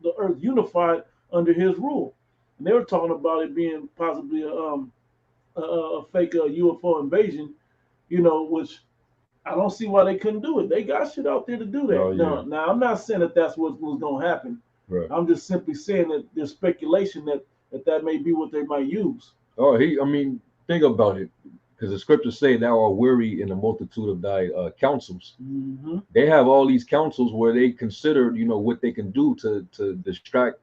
the earth unified under his rule. And they were talking about it being possibly a fake UFO invasion, which I don't see why they couldn't do it. They got shit out there to do Oh that. yeah. Now I'm not saying that that's what was gonna happen. Right. I'm just simply saying that there's speculation that may be what they might use. Oh, I mean, think about it, because the scriptures say thou art weary in the multitude of thy counsels. Mm-hmm. They have all these counsels where they consider, you know, what they can do to distract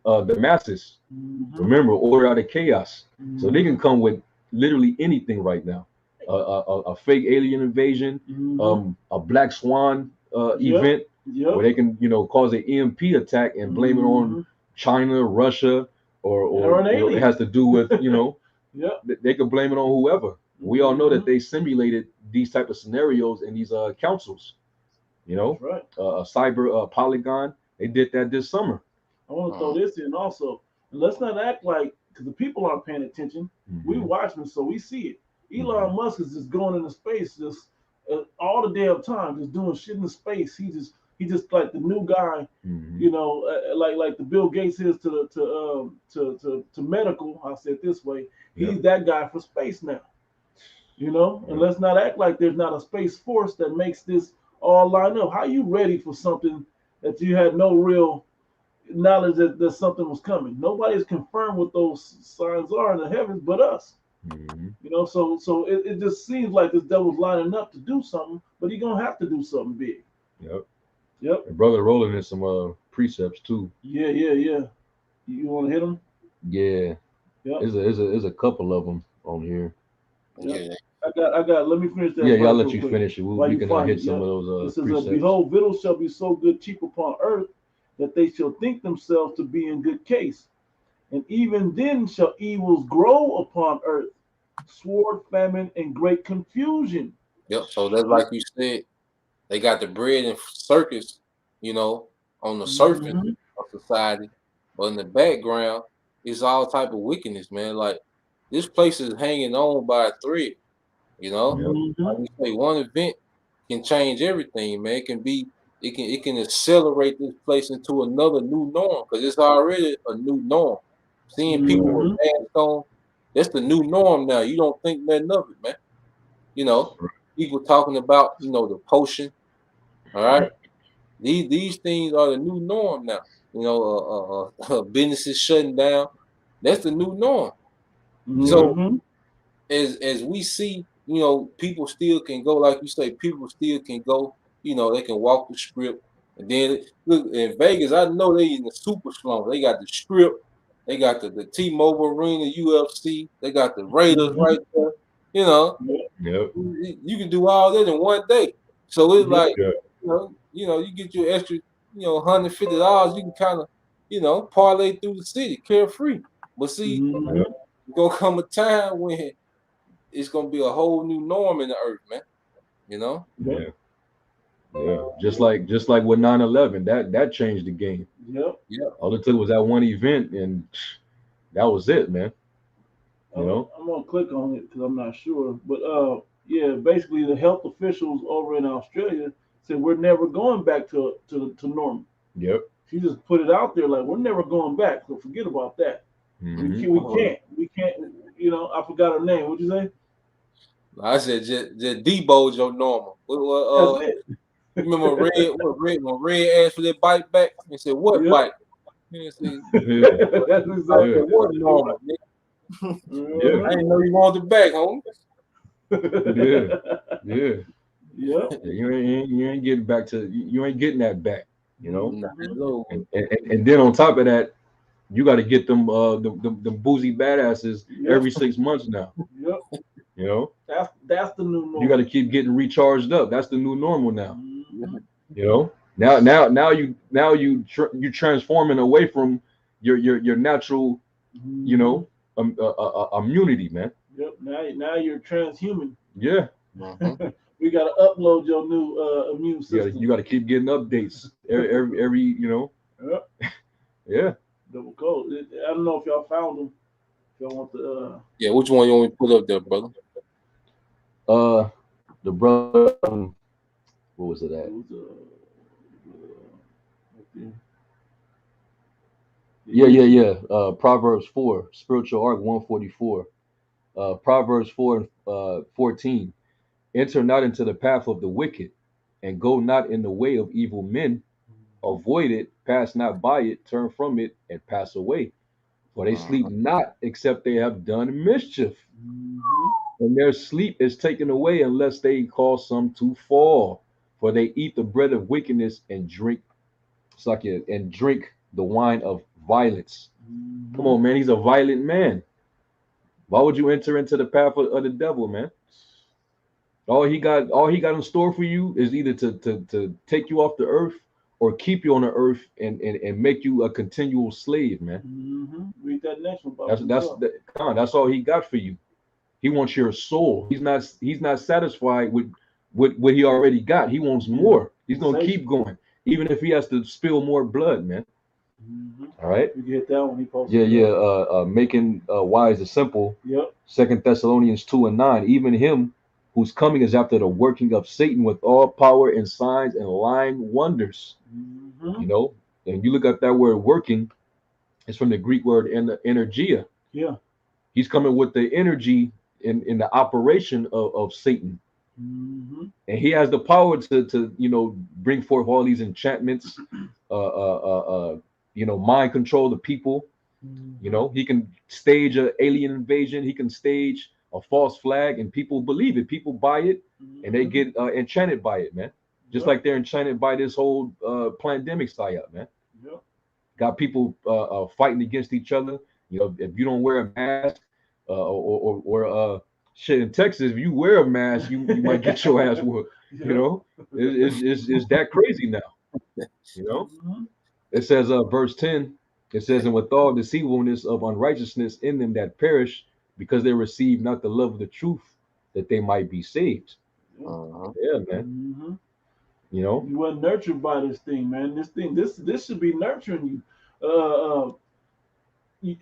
the masses. Mm-hmm. Remember, order out of chaos. So they Mm-hmm. can come with literally anything right now. A fake alien invasion, Mm-hmm. a black swan Yep. event where Yep. they can, you know, cause an EMP attack and blame it on Mm-hmm. China, Russia, Or or an you know, it alien. has to do with, you know, Yep. they could blame it on whoever. We all know that Mm-hmm. they simulated these type of scenarios in these councils. You That's know, right. a cyber Polygon. They did that this summer. I want to throw Uh, this in also. And let's not act like because the people aren't paying attention. We Hmm. watchmen, so we see it. Hmm. Elon Musk is just going into space, just all the damn time, just doing shit in space. He just like the new guy, Hmm. like the Bill Gates is to medical. I'll say it this way. Yep. He's that guy for space now. And Yep. let's not act like there's not a space force that makes this all line up. How you ready for something that you had no real knowledge that something was coming? Nobody's confirmed what those signs are in the heavens but us. Hmm. So it just seems like this devil's lining up to do something, but he's gonna have to do something big. Yep. Yep. And brother rolling in some precepts too. Yeah, yeah, yeah. You want to hit him? Yeah. Yep. There's a couple of them on here. Yep. yeah. I got. Let me finish that Yeah, I'll verse let real you quick finish it. while We you can find hit it. some of Yep. It those says, precepts. "Behold, victuals shall be so good cheap upon earth that they shall think themselves to be in good case, and even then shall evils grow upon earth, sword, famine, and great confusion." Yep. So that's like you said, they got the bread and circus, you know, on the surface Mm-hmm. of society, but in the background, it's all type of wickedness, man. Like this place is hanging on by a thread, you know. Yep. Like Mm-hmm. you say, one event can change everything, man. It can accelerate this place into another new norm because it's already a new norm. Seeing people with Mm-hmm. masks on, that's the new norm now. You don't think nothing of it, man. You know, people talking about, the potion. All right, these things are the new norm now. Businesses shutting down. That's the new norm. Yep. So Mm-hmm. as we see, people still can go, like you say, people still can go. They can walk the strip. And then look in Vegas, I know they in the super slump. They got the strip, they got the T-Mobile Arena, UFC, they got the Raiders Mm-hmm. right there. You know, Yep. Yep. you can do all that in one day. So it's Yep. like, Yeah. you get your extra, $150. You can kind of, parlay through the city carefree. But see, Mm-hmm. Yep. gonna come a time when it's gonna be a whole new norm in the earth, man. You know? Yep. Yeah. Yeah. Just like with 9/11, that changed the game. Yep. Yeah. All it took was that one event, and that was it, man. You know. I'm gonna click on it because I'm not sure, but yeah, basically the health officials over in Australia said we're never going back to normal. Yep. She just put it out there like we're never going back. So forget about that. Mhm. We can't. You know, I forgot her name. What'd you say? I said just Debo your normal. That's it. You remember when Red asked for that bike back? He said, "What Yep. bike?" He said, Yeah, That's "I exactly said, what normal? yeah, I didn't know you wanted it back, homie." yeah, yeah. Yep. You ain't getting back to you ain't getting that back, you know. Nah, it's over. And then on top of that, you got to get them boozy badasses Yep. every 6 months now. Yep. You know, That's the new you got normal. to keep getting recharged up. That's the new normal now. Mhm. You know, you transforming away from your natural, you know, immunity, man. Yep. Now you're transhuman. Yeah, Mhm. We got to upload your new immune system. you got to keep getting updates every you know. Yep. Yeah. Double code. I don't know if y'all found them. If y'all want the Yeah, which one you want me to put up there, brother? The brother, what was it it at? was, right there. Yeah. Proverbs 4, spiritual arc 144. Proverbs 4 and 14. Enter not into the path of the wicked, and go not in the way of evil men. Avoid it, pass not by it, turn from it, and pass away. For they sleep not except they have done mischief, Mhm. and their sleep is taken away unless they cause some to fall. For they eat the bread of wickedness and drink and drink the wine of violence. Come Mhm. on, man. He's a violent man. Why would you enter into the path of the devil, man? All he got in store for you is either to take you off the earth or keep you on the earth and make you a continual slave, man. Mhm. Read that next one about That's yourself. that's all he got for you. He wants your soul. He's not satisfied with what he already got. He wants Yeah. more. He's gonna keep Sensation. going, even if he has to spill more blood, man. Mhm. All right. You can hit that one. He Yeah, posted it yeah. up. Making wise the simple. Yep. 2 Thessalonians 2 and 9. Even him whose coming is after the working of Satan with all power and signs and lying wonders. Mhm. You know, and you look at that word working, it's from the Greek word energia. Yeah. He's coming with the energy in the operation of Satan. Mhm. And he has the power to bring forth all these enchantments, mind control the people. You Mhm. know, he can stage an alien invasion. He can stage a false flag, and people believe it. People buy it, and they Mhm. get enchanted by it, man. Just Yep. like they're enchanted by this whole pandemic psyop, man. Yep. Got people fighting against each other. You know, if you don't wear a mask, shit in Texas, if you wear a mask, you might get your ass whooped. You Yep. know, it's that crazy now. You know, Mhm. it says verse 10. It says, and with all deceivableness of unrighteousness in them that perish, because they receive not the love of the truth, that they might be saved. Yeah. Yeah, man. Mhm. You know, You weren't nurtured by this thing, man. This should be nurturing you. Uh,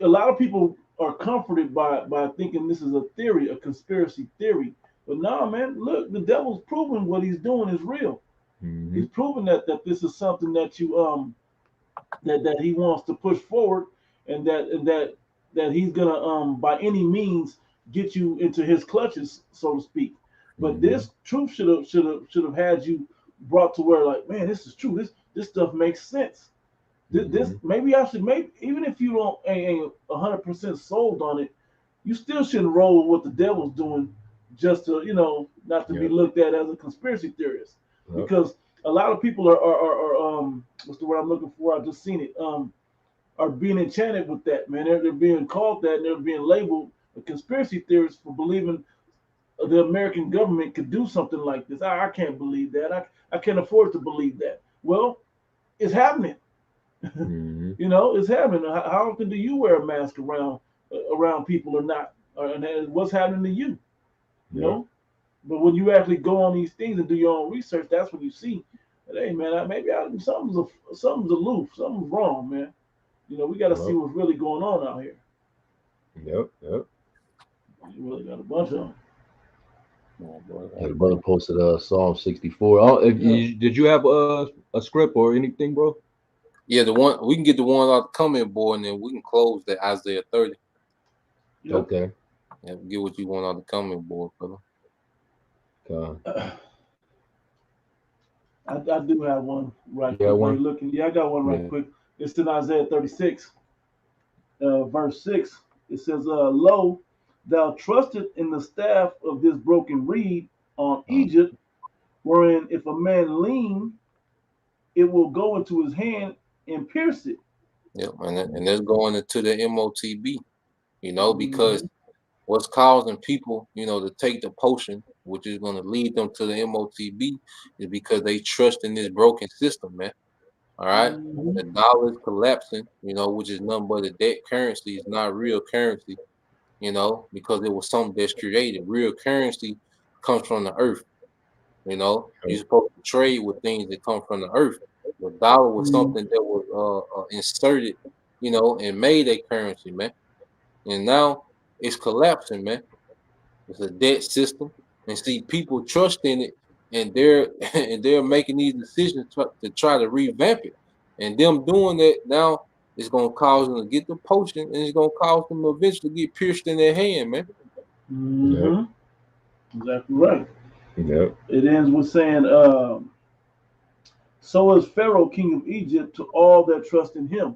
a lot of people are comforted by thinking this is a theory, a conspiracy theory. But no, man, look, the devil's proven what he's doing is real. hmm He's proven that this is something that you that he wants to push forward, and that he's gonna by any means get you into his clutches, so to speak. But hmm this truth should have had you brought to where like, man, this is true. This stuff makes sense. This hmm maybe I should make, even if you don't ain't 100% sold on it, you still shouldn't roll with what the devil's doing just to not to be Yep. looked at as a conspiracy theorist, Yep. because a lot of people are what's the word I'm looking for? I just seen it, are being enchanted with that, man. They're being called that, and they're being labeled a conspiracy theorist for believing the American government could do something like this. I can't believe that. I can't afford to believe that. Well, it's happening. hmm It's happening. How often do you wear a mask around people or not? And what's happening to you? You Yep. know. But when you actually go on these things and do your own research, that's when you see that, hey, man, something's aloof, something's wrong, man. We got to see Yep. what's really going on out here. Yep. Yep. You really got a bunch of them. Yeah, the brother posted Psalm 64. Oh, Yeah. did you have a script or anything, bro? Yeah, the one we can get the one out the comment board, and then we can close the Isaiah 30. Yep. Okay. Yeah, get what you want on the comment board, brother. I do have one right Yeah, quick while one. you're looking. Yeah, I got one right Yeah. quick. It's in Isaiah 36, verse 6. It says, Lo, thou trusted in the staff of this broken reed on Egypt, wherein if a man lean, it will go into his hand and pierce it. Yep, and that's going into the MOTB, because Mhm. what's causing people, to take the potion, which is going to lead them to the MOTB, is because they trust in this broken system, man. All right. Mhm. The dollar is collapsing, which is nothing but a debt currency. It's not real currency, because it was something that's created. Real currency comes from the earth. You're supposed to trade with things that come from the earth. The dollar was Mhm. something that was inserted, and made a currency, man. And now it's collapsing, man. It's a debt system, and see people trust in it, and they're and they're making these decisions to try to revamp it. And them doing that now is gonna cause them to get the potion, and it's gonna cause them to eventually get pierced in their hand, man. Yep. Mhm. Exactly right. Yep. It ends with saying, so is Pharaoh, king of Egypt, to all that trust in him.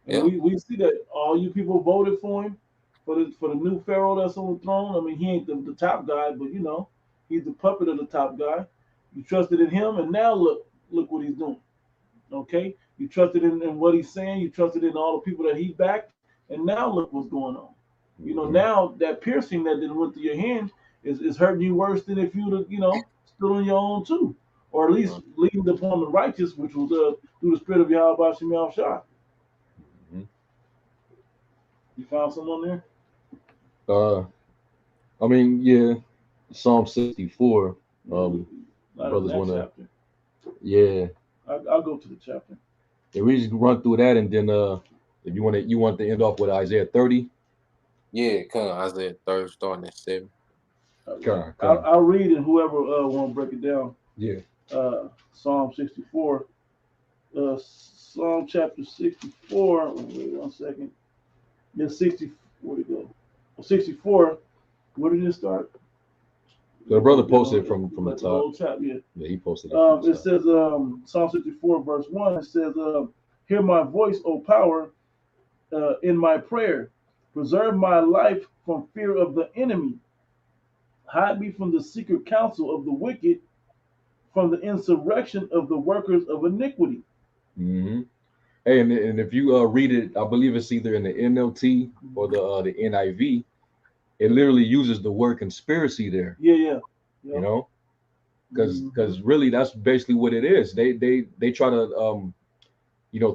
And Yeah. we see that all you people voted for him, for the new Pharaoh that's on the throne. I mean, he ain't the top guy, but he's the puppet of the top guy. You trusted in him, and now look what he's doing. Okay, you trusted in what he's saying. You trusted in all the people that he backed, and now look what's going on. Mhm. Now that piercing that didn't went through your hand is hurting you worse than if you'd have, stood on your own too, or at least leading upon the righteous, which was through the spirit of Yahweh Shem Shah. Mhm. You found someone there? Uh, I mean, yeah, Psalm 64. Yeah, not in Brothers that wanna, chapter. yeah. I'll go to the chapter. Yeah, we just run through that, and then if you want to end off with Isaiah 30. Yeah, kind of Isaiah 30 starting at 7. Con. I'll read, and whoever want to break it down. Yeah. Psalm 64. Psalm chapter 64. Wait 1 second. Yeah, 60. Where'd it go? 64. Where did it start? The brother posted it from the Like the top. whole chapter. Yeah. Yeah, he posted it from the It top. says, Psalm 64, verse 1. It says, "Hear my voice, O power, in my prayer. Preserve my life from fear of the enemy. Hide me from the secret counsel of the wicked, from the insurrection of the workers of iniquity." Hmm. Hey, and if you read it, I believe it's either in the NLT or the NIV. It literally uses the word conspiracy there. Yeah, yeah. You Yep. know, because Mhm. really that's basically what it is. They try to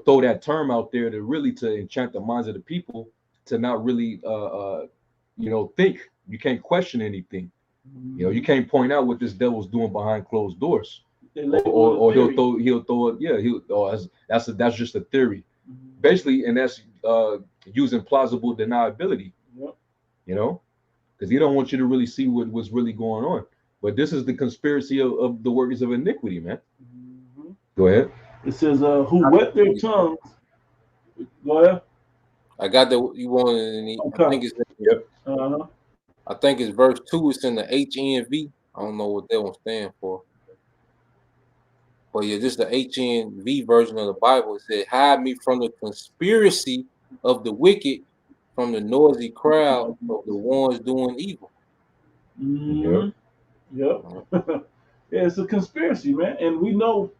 throw that term out there to really to enchant the minds of the people to not really think. You can't question anything. You Mhm. can't point out what this devil's doing behind closed doors. They Or, label or, it a or theory. he'll throw it. Yeah, he'll. Oh, that's just a theory, Mhm. basically, and that's using plausible deniability. Yep. You know, because he don't want you to really see what's really going on. But this is the conspiracy of the workers of iniquity, man. Mhm. Go ahead. It says, "Who wet their tongues." Go ahead. I got that you wanted in I Okay. think it's Yep. Uh-huh. I think it's verse 2. It's in the HNV. I don't know what that one stands for. But yeah, this is the HNV version of the Bible. It said, "Hide me from the conspiracy of the wicked, from the noisy crowd of the ones doing evil." Yep. Mhm. Yep. Mhm. Yeah, it's a conspiracy, man, and we know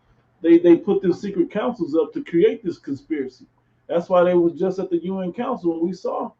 they put the secret councils up to create this conspiracy. That's why they was just at the UN Council and we saw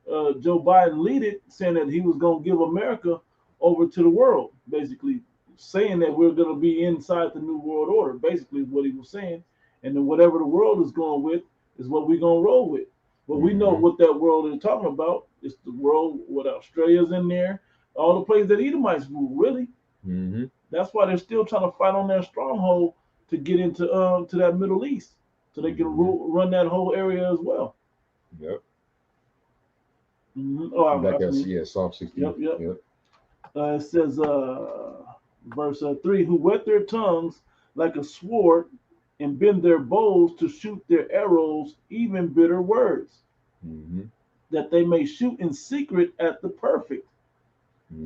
Joe Biden lead it, saying that he was going to give America over to the world, basically saying that we're going to be inside the new world order. Basically, is what he was saying, and then whatever the world is going with is what we're going to roll with. But we know Hmm. what that world is talking about. It's the world with Australia's in there, all the places that Edomites rule. Really, Hmm. that's why they're still trying to fight on their stronghold to get into to that Middle East, so they can Hmm. run that whole area as well. Yep. Oh, Back I at mean, Psalm 60. yep, yep. Yep. It says, verse 3, "Who wet their tongues like a sword, and bend their bows to shoot their arrows, even bitter words, that they may shoot in secret at the perfect.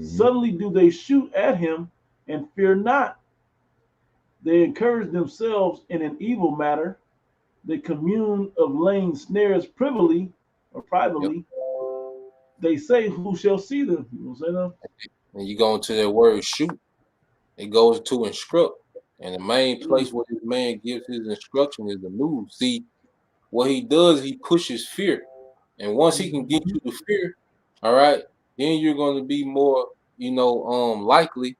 Suddenly do they shoot at him and fear not. They encourage themselves in an evil matter. They commune of laying snares privily or privately. They say, who shall see them? You know what I'm saying? And you go into that word shoot, it goes to instruct. And the main place where this man gives his instruction is the news. See, what he does, he pushes fear. And once he can get you to fear, all right, then you're going to be more, likely,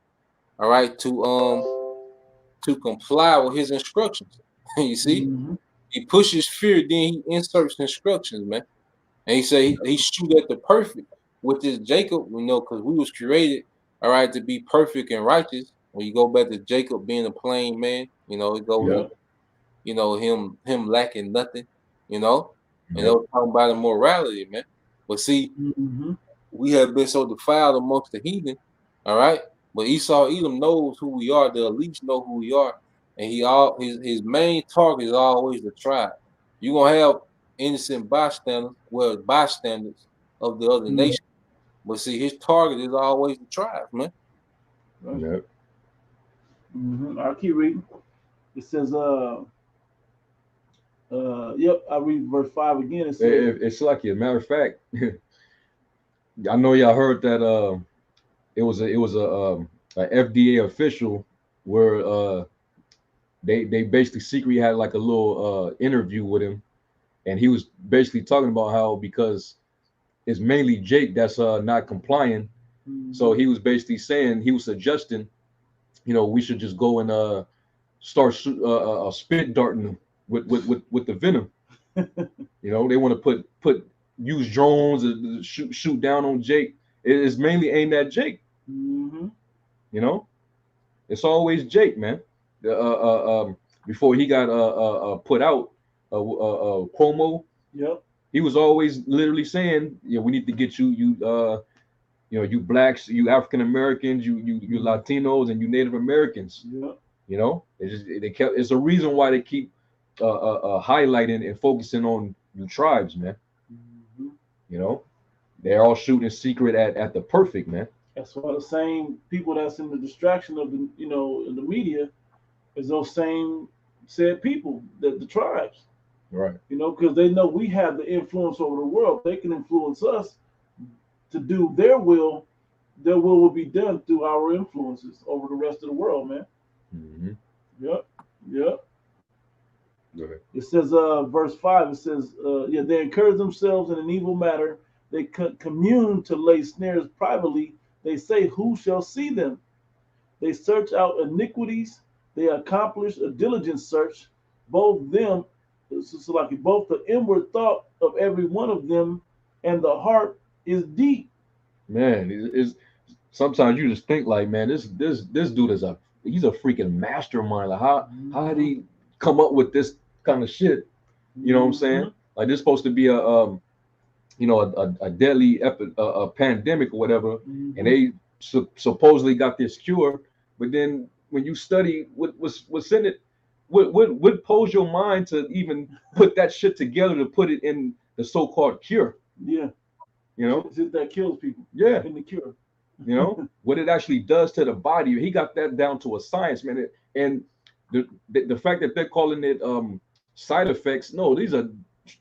all right, to comply with his instructions. You see, he pushes fear, then he inserts instructions, man. And he say he shoot at the perfect with this Jacob, because we was created, all right, to be perfect and righteous. When you go back to Jacob being a plain man, it goes, him lacking nothing, and they were talking about immorality, man. But see, we have been so defiled amongst the heathen, all right. But Esau Edom knows who we are. The elites know who we are, and his main target is always the tribe. You're gonna have innocent bystanders of the other nation, but see, his target is always the tribe, man. Right. I'll keep reading. It says, I'll read verse 5 again. It says, it's lucky. As a matter of fact, I know y'all heard that it was a FDA official where they basically secretly had like a little interview with him, and he was basically talking about how because it's mainly Jake that's not complying, so he was basically saying, he was suggesting, we should just go and start spit darting them with the venom. They want to use drones and shoot down on Jake. It is mainly aimed at Jake. It's always Jake, man. Before he got put out, Cuomo. He was always literally saying, we need to get you, you blacks, you African Americans, you Latinos, and you Native Americans. It's a reason why they keep highlighting and focusing on you tribes, man. They're all shooting in secret at the perfect, man. That's why the same people that's in the distraction of the in the media is those same said people, that the tribes. Right. Because they know we have the influence over the world. They can influence us to do their will. Their will be done through our influences over the rest of the world, man. Yep. It says, verse 5, it says, they encourage themselves in an evil matter. They commune to lay snares privately. They say, who shall see them? They search out iniquities. They accomplish a diligent search. Both them, both the inward thought of every one of them and the heart is deep. Man, is sometimes you just think like, man, this dude he's a freaking mastermind. Like how did he come up with this kind of shit? You know what I'm saying? Like, this is supposed to be a deadly pandemic or whatever, and they supposedly got this cure. But then when you study what's in it, what posed your mind to even put that shit together to put it in the so-called cure? Yeah. That kills people. Yeah. In the cure. What it actually does to the body. He got that down to a science, man. And the fact that they're calling it side effects, no, these are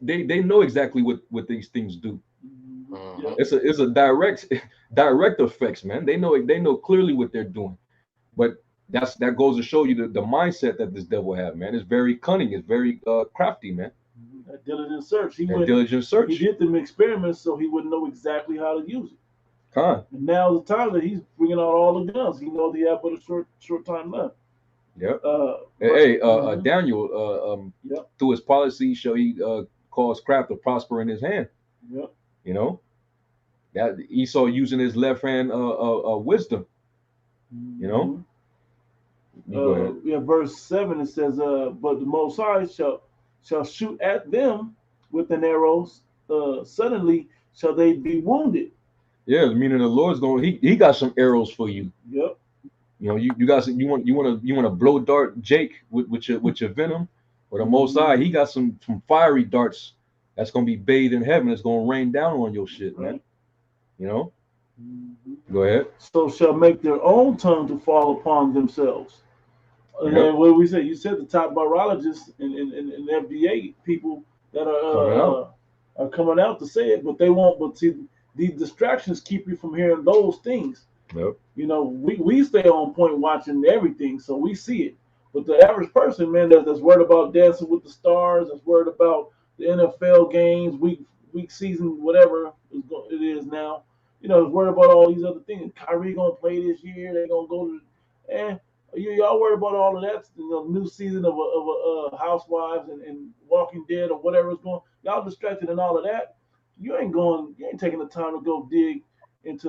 they know exactly what these things do. It's a direct effects, man. They know clearly what they're doing. But that goes to show you the mindset that this devil have, man. It's very cunning. It's very crafty, man. That diligent search. He did them experiments so he wouldn't know exactly how to use it. And now the time that he's bringing out all the guns. He knows he have but a short time left. Yep. Daniel, through his policy, shall he cause craft to prosper in his hand. Yep. That Esau using his left hand wisdom. Verse 7, it says, but the Most High shall shoot at them with an arrow. Suddenly shall they be wounded. Yeah, meaning the Lord's going. He got some arrows for you. Yep. You want to blow dart Jake with your venom. Or the Most High, he got some fiery darts that's gonna be bathed in heaven. It's gonna rain down on your shit, man. Right. You know. Mm-hmm. Go ahead. So shall make their own tongue to fall upon themselves. And Yep. then what we said, you said the top virologists and FDA people that are coming out to say it, but they won't. But see, these distractions keep you from hearing those things. Yep. You know, we stay on point watching everything, so we see it. But the average person, man, that's worried about Dancing with the Stars, that's worried about the NFL games, week season, whatever it is now. You know, is worried about all these other things. Kyrie gonna play this year. They gonna go to, y'all worry about all of that. You know, new season of Housewives and Walking Dead or whatever is going. Y'all distracted in all of that. You ain't going. You ain't taking the time to go dig into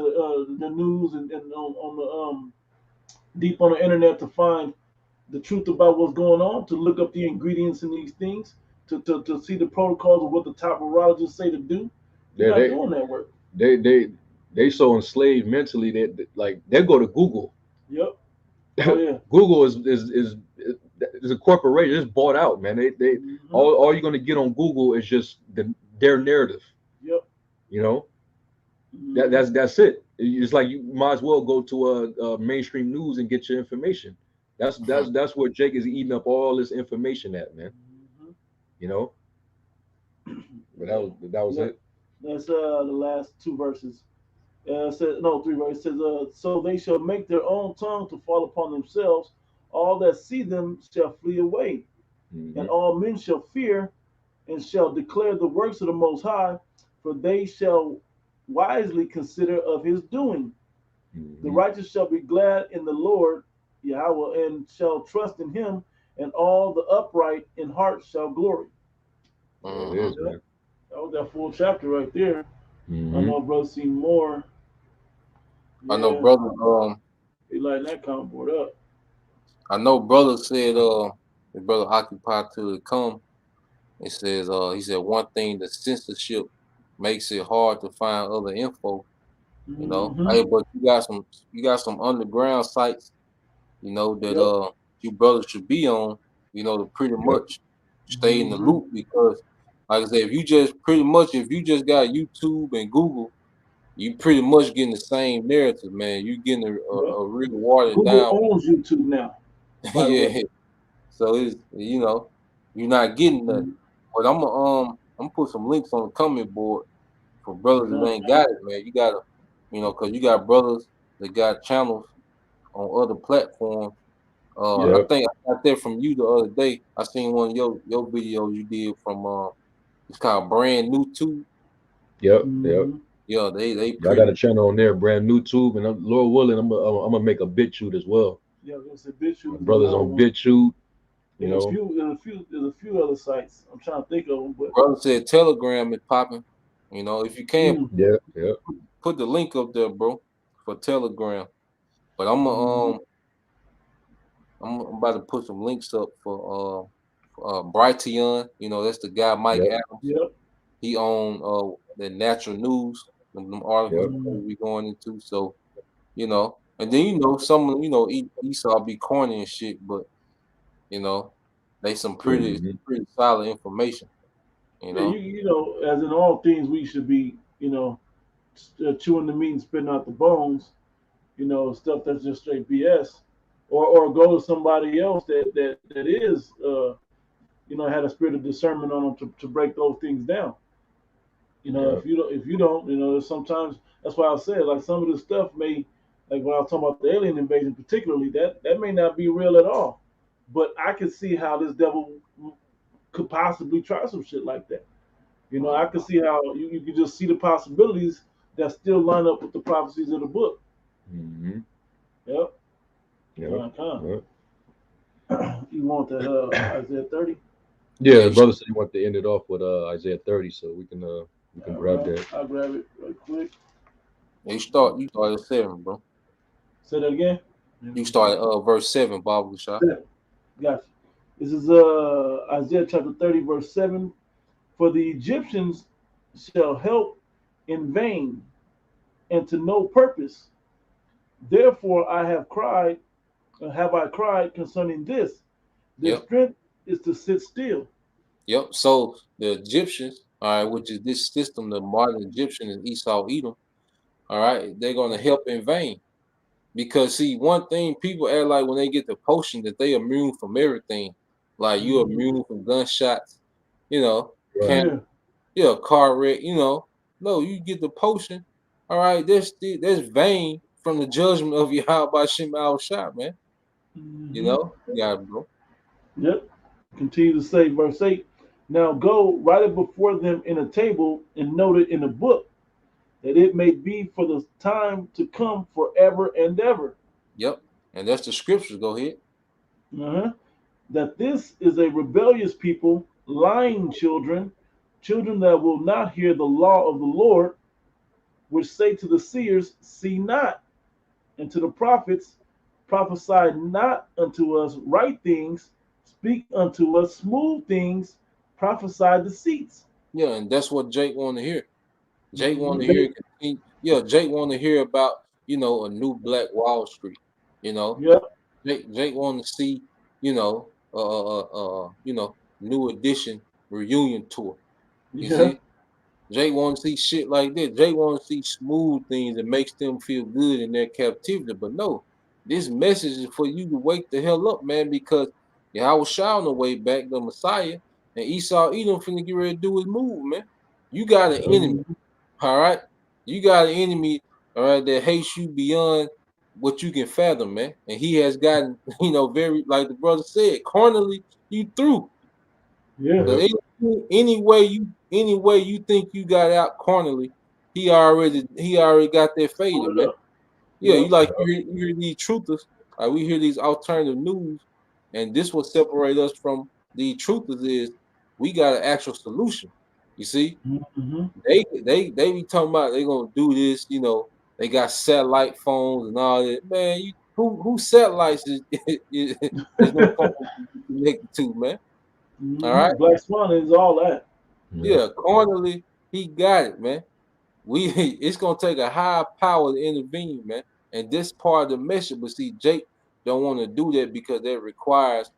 the news and on the deep on the internet to find the truth about what's going on, to look up the ingredients in these things, to see the protocols of what the top virologists say to do. You're not doing that work. They so enslaved mentally that like they go to Google. Yep. Oh yeah. Google is a corporation. It's bought out, man. They all you're gonna get on Google is just their narrative. Yep. You know, that's it. It's like you might as well go to a mainstream news and get your information. That's where Jake is eating up all this information at, man. You know. But that was it. That's the last two verses. Says no 3 verses. It says, so they shall make their own tongue to fall upon themselves. All that see them shall flee away, and all men shall fear, and shall declare the works of the Most High, for they shall wisely consider of his doing. The righteous shall be glad in the Lord, Yahweh, and shall trust in him, and all the upright in heart shall glory. It is, man. That was that full chapter right there. I know brother seen more. Yeah. I know brother he lighting that comment board up. I know brother said his brother occupied till it come. It says he said one thing, the censorship makes it hard to find other info. You know, hey, but you got some underground sites, you know, that you brothers should be on, you know, to pretty much stay in the loop, because like I said, if you just got YouTube and Google, you pretty much getting the same narrative, man. You getting a real watered Google down. owns YouTube now. Yeah. So it's, you know, you're not getting nothing. But I'm gonna put some links on the comment board for brothers that ain't got it, man. You gotta, you know, cause you got brothers that got channels on other platforms. I think I got that from you the other day. I seen one of your videos you did from it's called Brand New Tube. Yep. Yeah, they I got a channel on there, Brand New Tube, and Lord willing, I'm gonna make a BitChute as well. Yeah, it's a BitChute. My brothers on BitChute. You there's know, there's a few other sites. I'm trying to think of them, but brother said Telegram is popping. You know, if you can, put the link up there, bro, for Telegram. But I'm about to put some links up for Brighteon. You know, that's the guy Mike Adams. Yep. He owned the Natural News, them articles we going into. So, you know, and then you know some, you know, Esau be corny and shit, but you know, they some pretty solid information. You know, you know, as in all things, we should be, you know, chewing the meat and spitting out the bones. You know, stuff that's just straight BS, or go to somebody else that is, you know, had a spirit of discernment on them to break those things down. You know, if you don't, you know, sometimes that's why I said like some of the stuff may, like when I was talking about the alien invasion, particularly that may not be real at all, but I can see how this devil could possibly try some shit like that. You know, I can see how you can just see the possibilities that still line up with the prophecies of the book. Yep. You want that Isaiah 30? Yeah, brother said he wanted to end it off with Isaiah 30, so we can grab that. I'll grab it right quick. You start at 7, bro. Say that again. You start at verse 7, Bob Shot. Gotcha. This is Isaiah chapter 30, verse 7. For the Egyptians shall help in vain and to no purpose. Therefore have I cried concerning this. Their strength is to sit still. Yep. So the Egyptians, all right, which is this system, the modern Egyptian and Esau Edom, all right, they're gonna help in vain. Because see, one thing people act like when they get the potion that they immune from everything. Like you Mhm. immune from gunshots, you know, Right. can Yeah. yeah, car wreck, you know. No, you get the potion. All right, that's vain from the judgment of Yahweh Shem Al Shah, man. You Mhm. know, you got it, bro. Yep. Continue to say, verse 8. Now go, write it before them in a table, and note it in a book, that it may be for the time to come forever and ever. Yep. And that's the scriptures. Go ahead. Uh-huh. That this is a rebellious people, lying children, children that will not hear the law of the Lord, which say to the seers, see not, and to the prophets, prophesy not unto us right things, speak unto us smooth things, prophesy deceits. Yeah, and that's what Jake want to hear. Jake want to Mhm. hear. Yeah, Jake want to hear about a new Black Wall Street. You know, Yep. Jake want to see you know new edition reunion tour. You Yeah. see, Jake want to see shit like this. Jake want to see smooth things that makes them feel good in their captivity. But no, this message is for you to wake the hell up, man, because Yahweh Shah on the way back, the Messiah, and Esau Edom finna get ready to do his move, man. You got an enemy, Mhm. all right? You got an enemy, all right, that hates you beyond what you can fathom, man. And he has gotten, very, like the brother said, carnally, you through. Yeah. Cause Yep. any way you think you got out cornerly, he already got that faded, Pull it man. up. Yeah, Yep. you hear these truthers, like we hear these alternative news, and this will separate us from the truthers is we got an actual solution. You see, Mm-hmm. they be talking about they gonna do this, they got satellite phones and all that. Man, who satellites is no phone you can connect to, man. All right. Mm-hmm. Black Swan is all that. Yep. Yeah, cornerly, he got it, man. We it's gonna take a high power to intervene, man. And this part of the mission, but see, Jake don't want to do that because that requires,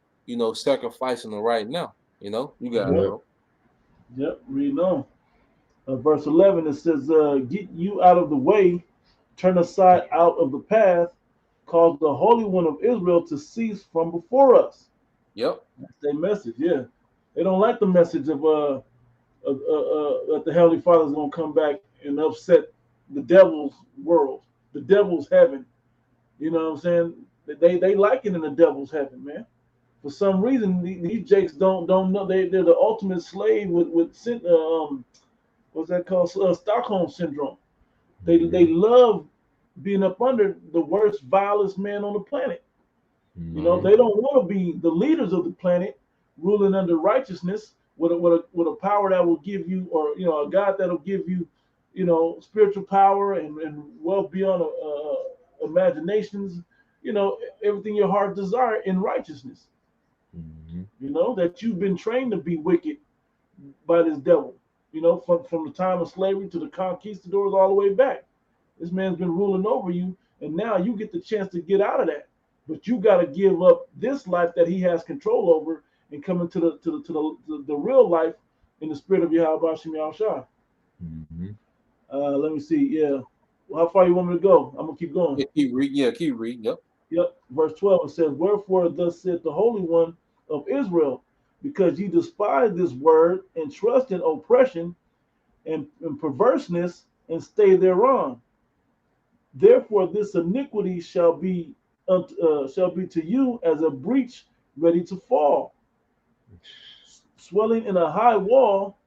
sacrificing the right now. You got it, Yep. Yep. bro. Yep. Read on. Verse 11, it says, get you out of the way, turn aside out of the path, cause the Holy One of Israel to cease from before us. Yep. That's their message, yeah. They don't like the message that the Heavenly Father is going to come back and upset the devil's world, the devil's heaven. You know what I'm saying? They like it in the devil's heaven, man. For some reason, these jakes don't know they're the ultimate slave with what's that called? Stockholm syndrome. They Mhm. love being up under the worst, vilest man on the planet. You know, Mhm. they don't want to be the leaders of the planet, ruling under righteousness with a power that will give you, or a God that'll give you, spiritual power and wealth beyond imaginations. Everything your heart desire in righteousness. Mhm. That you've been trained to be wicked by this devil. From the time of slavery to the conquistadors all the way back. This man's been ruling over you, and now you get the chance to get out of that. But you got to give up this life that he has control over and come into the real life in the spirit of Yahweh Shem Shah. Mhm. Let me see. Yeah. Well, how far you want me to go? I'm gonna keep going. Yeah, keep reading. Yeah, keep reading. Yep. Yep. Verse 12 it says, wherefore thus said the Holy One of Israel, because ye despise this word and trust in oppression and perverseness and stay thereon. Therefore, this iniquity shall be to you as a breach ready to fall, swelling in a high wall,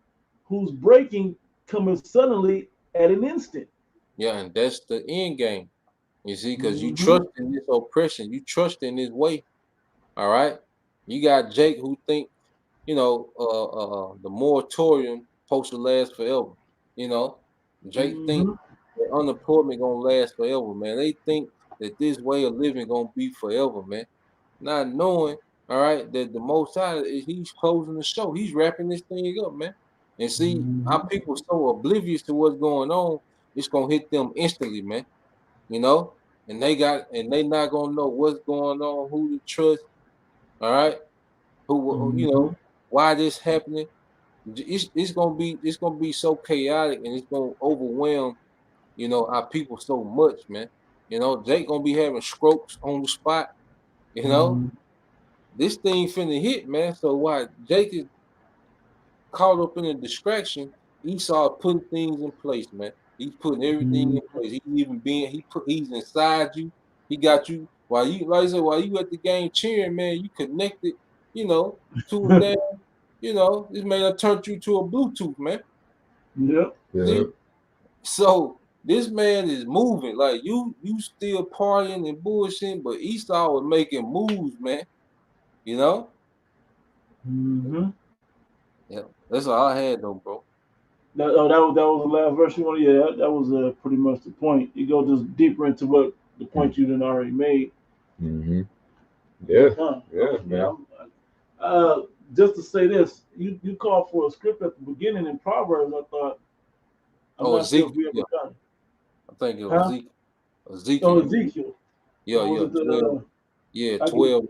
whose breaking cometh suddenly at an instant. Yeah, and that's the end game. You see, because you Mm-hmm. trust in this oppression, you trust in this way. All right. You got Jake who think, the moratorium supposed to last forever. You know, Jake think Mm-hmm. that unemployment gonna last forever, man. They think that this way of living gonna be forever, man. Not knowing, all right, that the Most High he's closing the show. He's wrapping this thing up, man. And see, Mm-hmm. our people so oblivious to what's going on, it's gonna hit them instantly, man. You know, and they not gonna know what's going on, who to trust. All right. Who you know why this happening? It's gonna be so chaotic and it's gonna overwhelm our people so much, man. Jake gonna be having strokes on the spot. You know, Mhm. this thing finna hit, man. So why Jake is caught up in a distraction, Esau putting things in place, man. He's putting everything Mhm. in place. He's inside you. He got you while you like I said, while you at the game cheering, man, you connected, to a damn, this man done turned you to a Bluetooth, man. Yep. Yeah. See? So this man is moving. Like you still partying and bullshitting, but Esau was making moves, man. You know? Mhm. Yeah. That's all I had though, bro. That was the last verse you wanted. Yeah, that was pretty much the point. You go just deeper into what the point you done already made. Mm-hmm. Yeah. Huh. Yeah, Yeah. man. Uh, just to say this, you called for a script at the beginning in Proverbs. I thought I'm Oh, not sure Ezekiel. if we ever Yeah. got it. I think it was Huh? Ezekiel. Ezekiel, Oh, you mean? Ezekiel. Yeah, Or was yeah, it 12. the? Yeah, I get it. 12,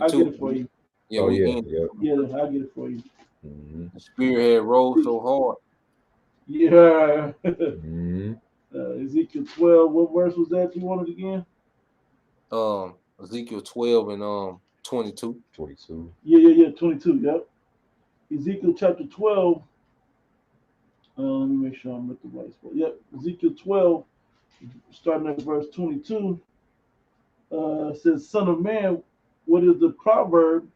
I get 22. it for you. Yeah, Oh we yeah, in. yeah. Yeah, I get it for you. Mm-hmm. The spirit had rolled so hard. Yeah. Mm-hmm. Ezekiel 12. What verse was that you wanted again? Ezekiel 12 and 22. 22. Yeah. 22. Yep. Ezekiel chapter 12. Let me make sure I'm at the right spot. Yep. Ezekiel 12, starting at verse 22, says, Son of man, what is the proverb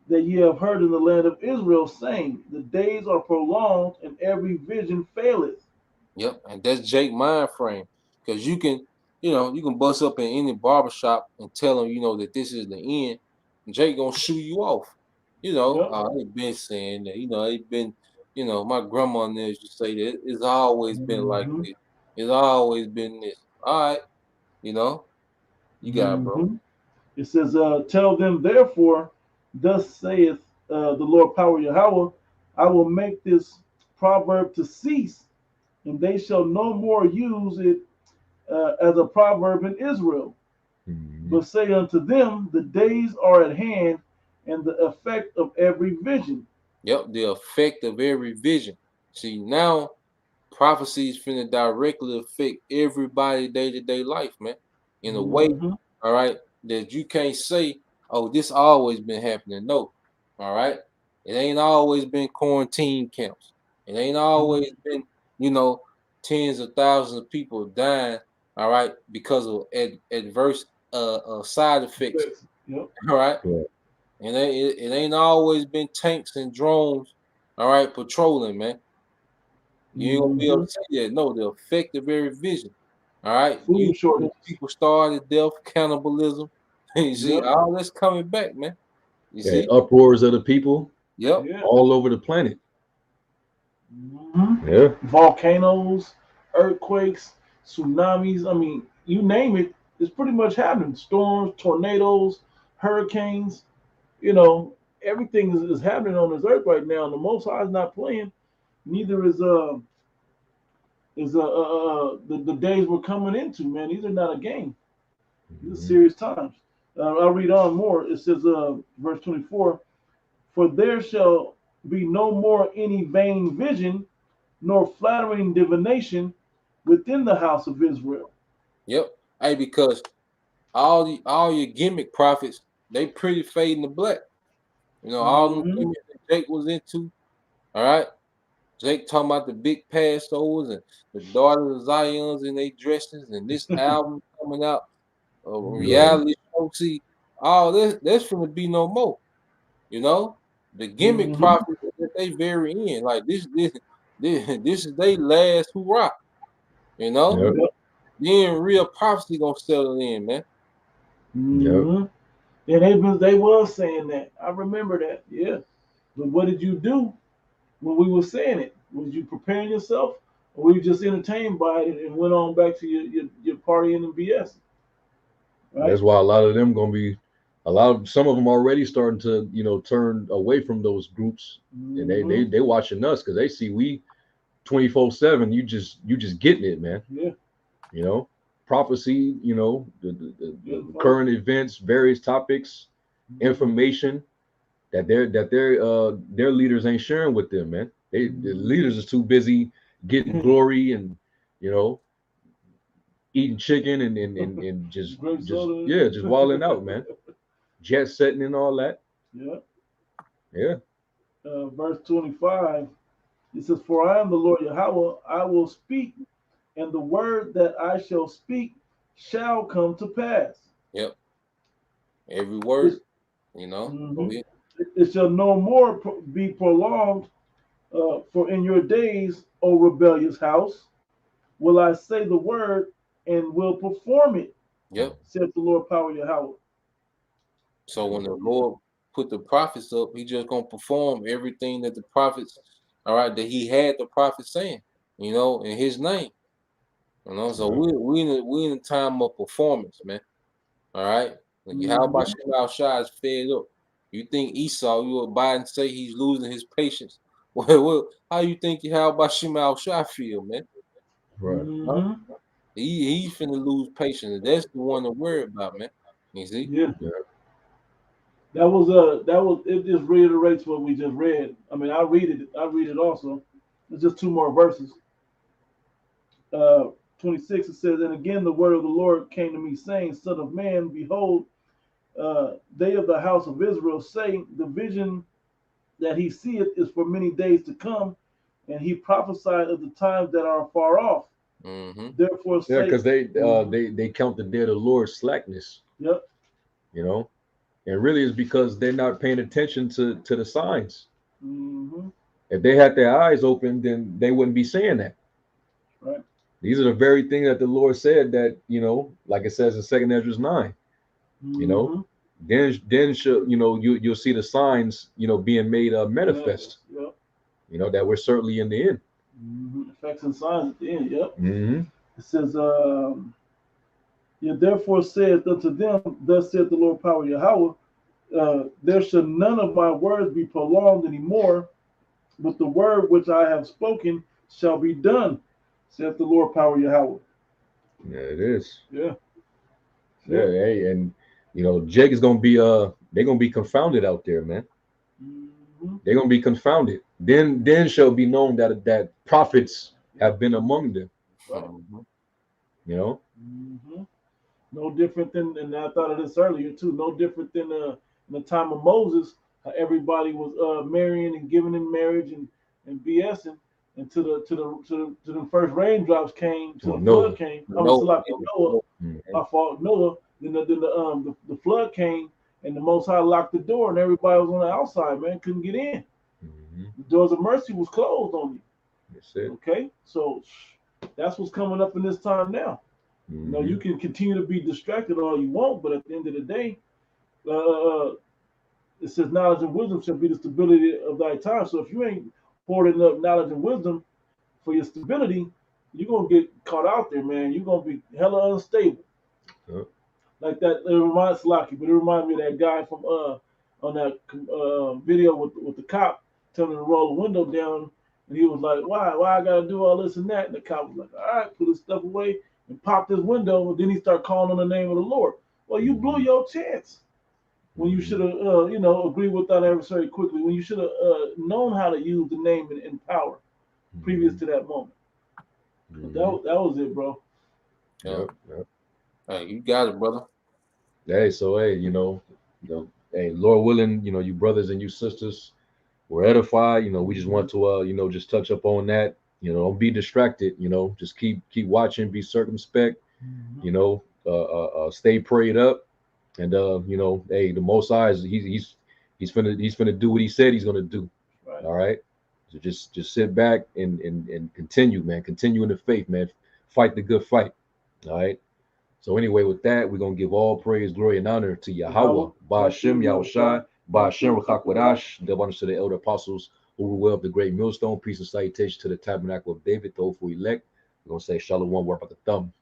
that ye have heard in the land of Israel, saying, the days are prolonged and every vision faileth? Yep, and that's Jake mind frame. Because you can bust up in any barbershop and tell them, that this is the end. And Jake gonna shoo you off. Yep. I ain't been saying that. It been, my grandma and them used to say that it's always been like hmm this. It's always been this. All right, you know, you got it, bro. hmm It says, Tell them therefore, thus saith the Lord power Yahweh, I will make this proverb to cease, and they shall no more use it as a proverb in Israel. Mm-hmm. But say unto them, the days are at hand, and the effect of every vision. Yep, the effect of every vision. See, now prophecies finna directly affect everybody day-to-day life, man. In a way, hmm all right, that you can't say, oh, this always been happening. No, all right. It ain't always been quarantine camps. It ain't always been, you know, tens of thousands of people dying, all right, because of adverse side effects. Yep. All right. Yeah. It ain't always been tanks and drones, all right, patrolling, man. You ain't gonna be able hmm to say that. No, the effect of every vision. All right. You Food shortages. people started death, cannibalism. You see, Yep. all that's coming back, man. You Yeah. see? Uproars of the people Yep. Yeah. all over the planet. hmm Yeah. Volcanoes, earthquakes, tsunamis. I mean, you name it, it's pretty much happening. Storms, tornadoes, hurricanes. You know, everything is happening on this earth right now. And the Most High is not playing. Neither is the days we're coming into. Man, these are not a game. These are Mm-hmm. serious times. I'll read on more. It says, verse 24, for there shall be no more any vain vision, nor flattering divination within the house of Israel. Yep. Hey, because all your gimmick prophets, they pretty fading to black. All them Mm-hmm. gimmicks that Jake was into. All right. Jake talking about the big Passovers and the daughters of Zion's in their dresses and this album coming out, Right. reality show. See, all that's gonna be no more. You know, the gimmick Mm-hmm. prophets that they very in. Like this is their last hurrah. You know, Yep. Yep. then real prophecy gonna settle in, man. Yep. Mm-hmm. And they was saying that. I remember that. Yeah. But what did you do when we were saying it? Was you preparing yourself, or were you just entertained by it and went on back to your partying and BS? That's Right. why a lot of them gonna be some of them already starting to, turn away from those groups, and they Mm-hmm. they they watching us because they see we 24/7. You just getting it, man. Yeah. You know, prophecy. The Yeah. current events, various topics, Mm-hmm. information. that their leaders ain't sharing with them, man. The leaders are too busy getting glory and, you know, eating chicken and just wilding out, man. Jet setting and all that. Yeah. Yeah. Verse 25, it says, "For I am the Lord Yahweh, I will speak, and the word that I shall speak shall come to pass." Yep. Every word, you know. Mhm. It shall no more be prolonged, for in your days, O rebellious house, will I say the word and will perform it, Yep. said the Lord power Yahweh. So when the Lord put the prophets up, he just gonna perform everything that the prophets, all right, that he had the prophets saying, you know, in his name. You know, so we in a time of performance, man. All right. How about Shema Shai is fed up? You think Esau, you will buy and say he's losing his patience? Well, how you think how about Shema Shai feel, man? Right. Huh? He's finna lose patience. That's the one to worry about, man. You see? Yeah. That was it. Just reiterates what we just read. I mean, I read it also. It's just two more verses. 26, it says, "And again the word of the Lord came to me, saying, Son of man, behold, they of the house of Israel say, the vision that he seeth is for many days to come, and he prophesied of the times that are far off. Therefore say," because they count the day of the Lord's slackness. Yep. You know, and really it's because they're not paying attention to the signs. If they had their eyes open, then they wouldn't be saying that. Right. These are the very things that the Lord said that, you know, like it says in 2 Ezra 9. You know, then you'll see the signs, you know, being made manifest. Yep. You know, that we're certainly in the end. Effects and signs at the end. Yep. It says, "Yeah, therefore saith unto them, thus saith the Lord power Yahweh, there shall none of my words be prolonged anymore, but the word which I have spoken shall be done, saith the Lord power Yahweh." Yeah, it is. Yeah. Yeah. Hey, and you know, Jake is gonna be they're gonna be confounded out there, man. They're gonna be confounded. Then shall be known that prophets have been among them. Right. You know. No different than, and I thought of this earlier too. No different than in the time of Moses, how everybody was marrying and giving in marriage and BSing, and to the first raindrops came, to the flood came. Noah. I fought Noah. Then the flood came, and the Most High locked the door, and everybody was on the outside. Man, couldn't get in. The doors of mercy was closed on you. That's it. Okay, so that's what's coming up in this time now. You know, you can continue to be distracted all you want, but at the end of the day, it says knowledge and wisdom shall be the stability of thy time. So if you ain't hoarding up knowledge and wisdom for your stability, you're gonna get caught out there, man. You're gonna be hella unstable. Like that, it reminds Slaki, but it reminds me of that guy from on that video with the cop telling him to roll the window down, and he was like, "Why I gotta do all this and that?" And the cop was like, "All right, put his stuff away," and popped his window, and then he started calling on the name of the Lord. Well, you blew your chance when you should have, agreed with that adversary quickly, when you should have known how to use the name and power previous to that moment. That was it, bro. Yep. Hey, you got it, brother. Hey, so hey, hey, Lord willing, you know, you brothers and you sisters were edified. You know, we just want to just touch up on that. You know, don't be distracted. You know, just keep watching, be circumspect. You know, stay prayed up, and hey, the Most High is he's finna do what he said he's gonna do. Right. All right, so just sit back and continue, man. Continue in the faith, man. Fight the good fight. All right. So anyway, with that, we're gonna give all praise, glory, and honor to Yahweh, Ba'ashem, Yahushai, Ba'ashem, Rakakwadash, the abundance to the elder apostles who were of the great millstone. Peace and salutation to the tabernacle of David, the hopeful elect. We're gonna say Shalom, work by the thumb.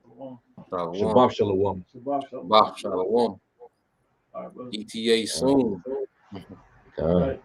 Shabbat Shalom. Shabbat Shalom. ETA soon. All right.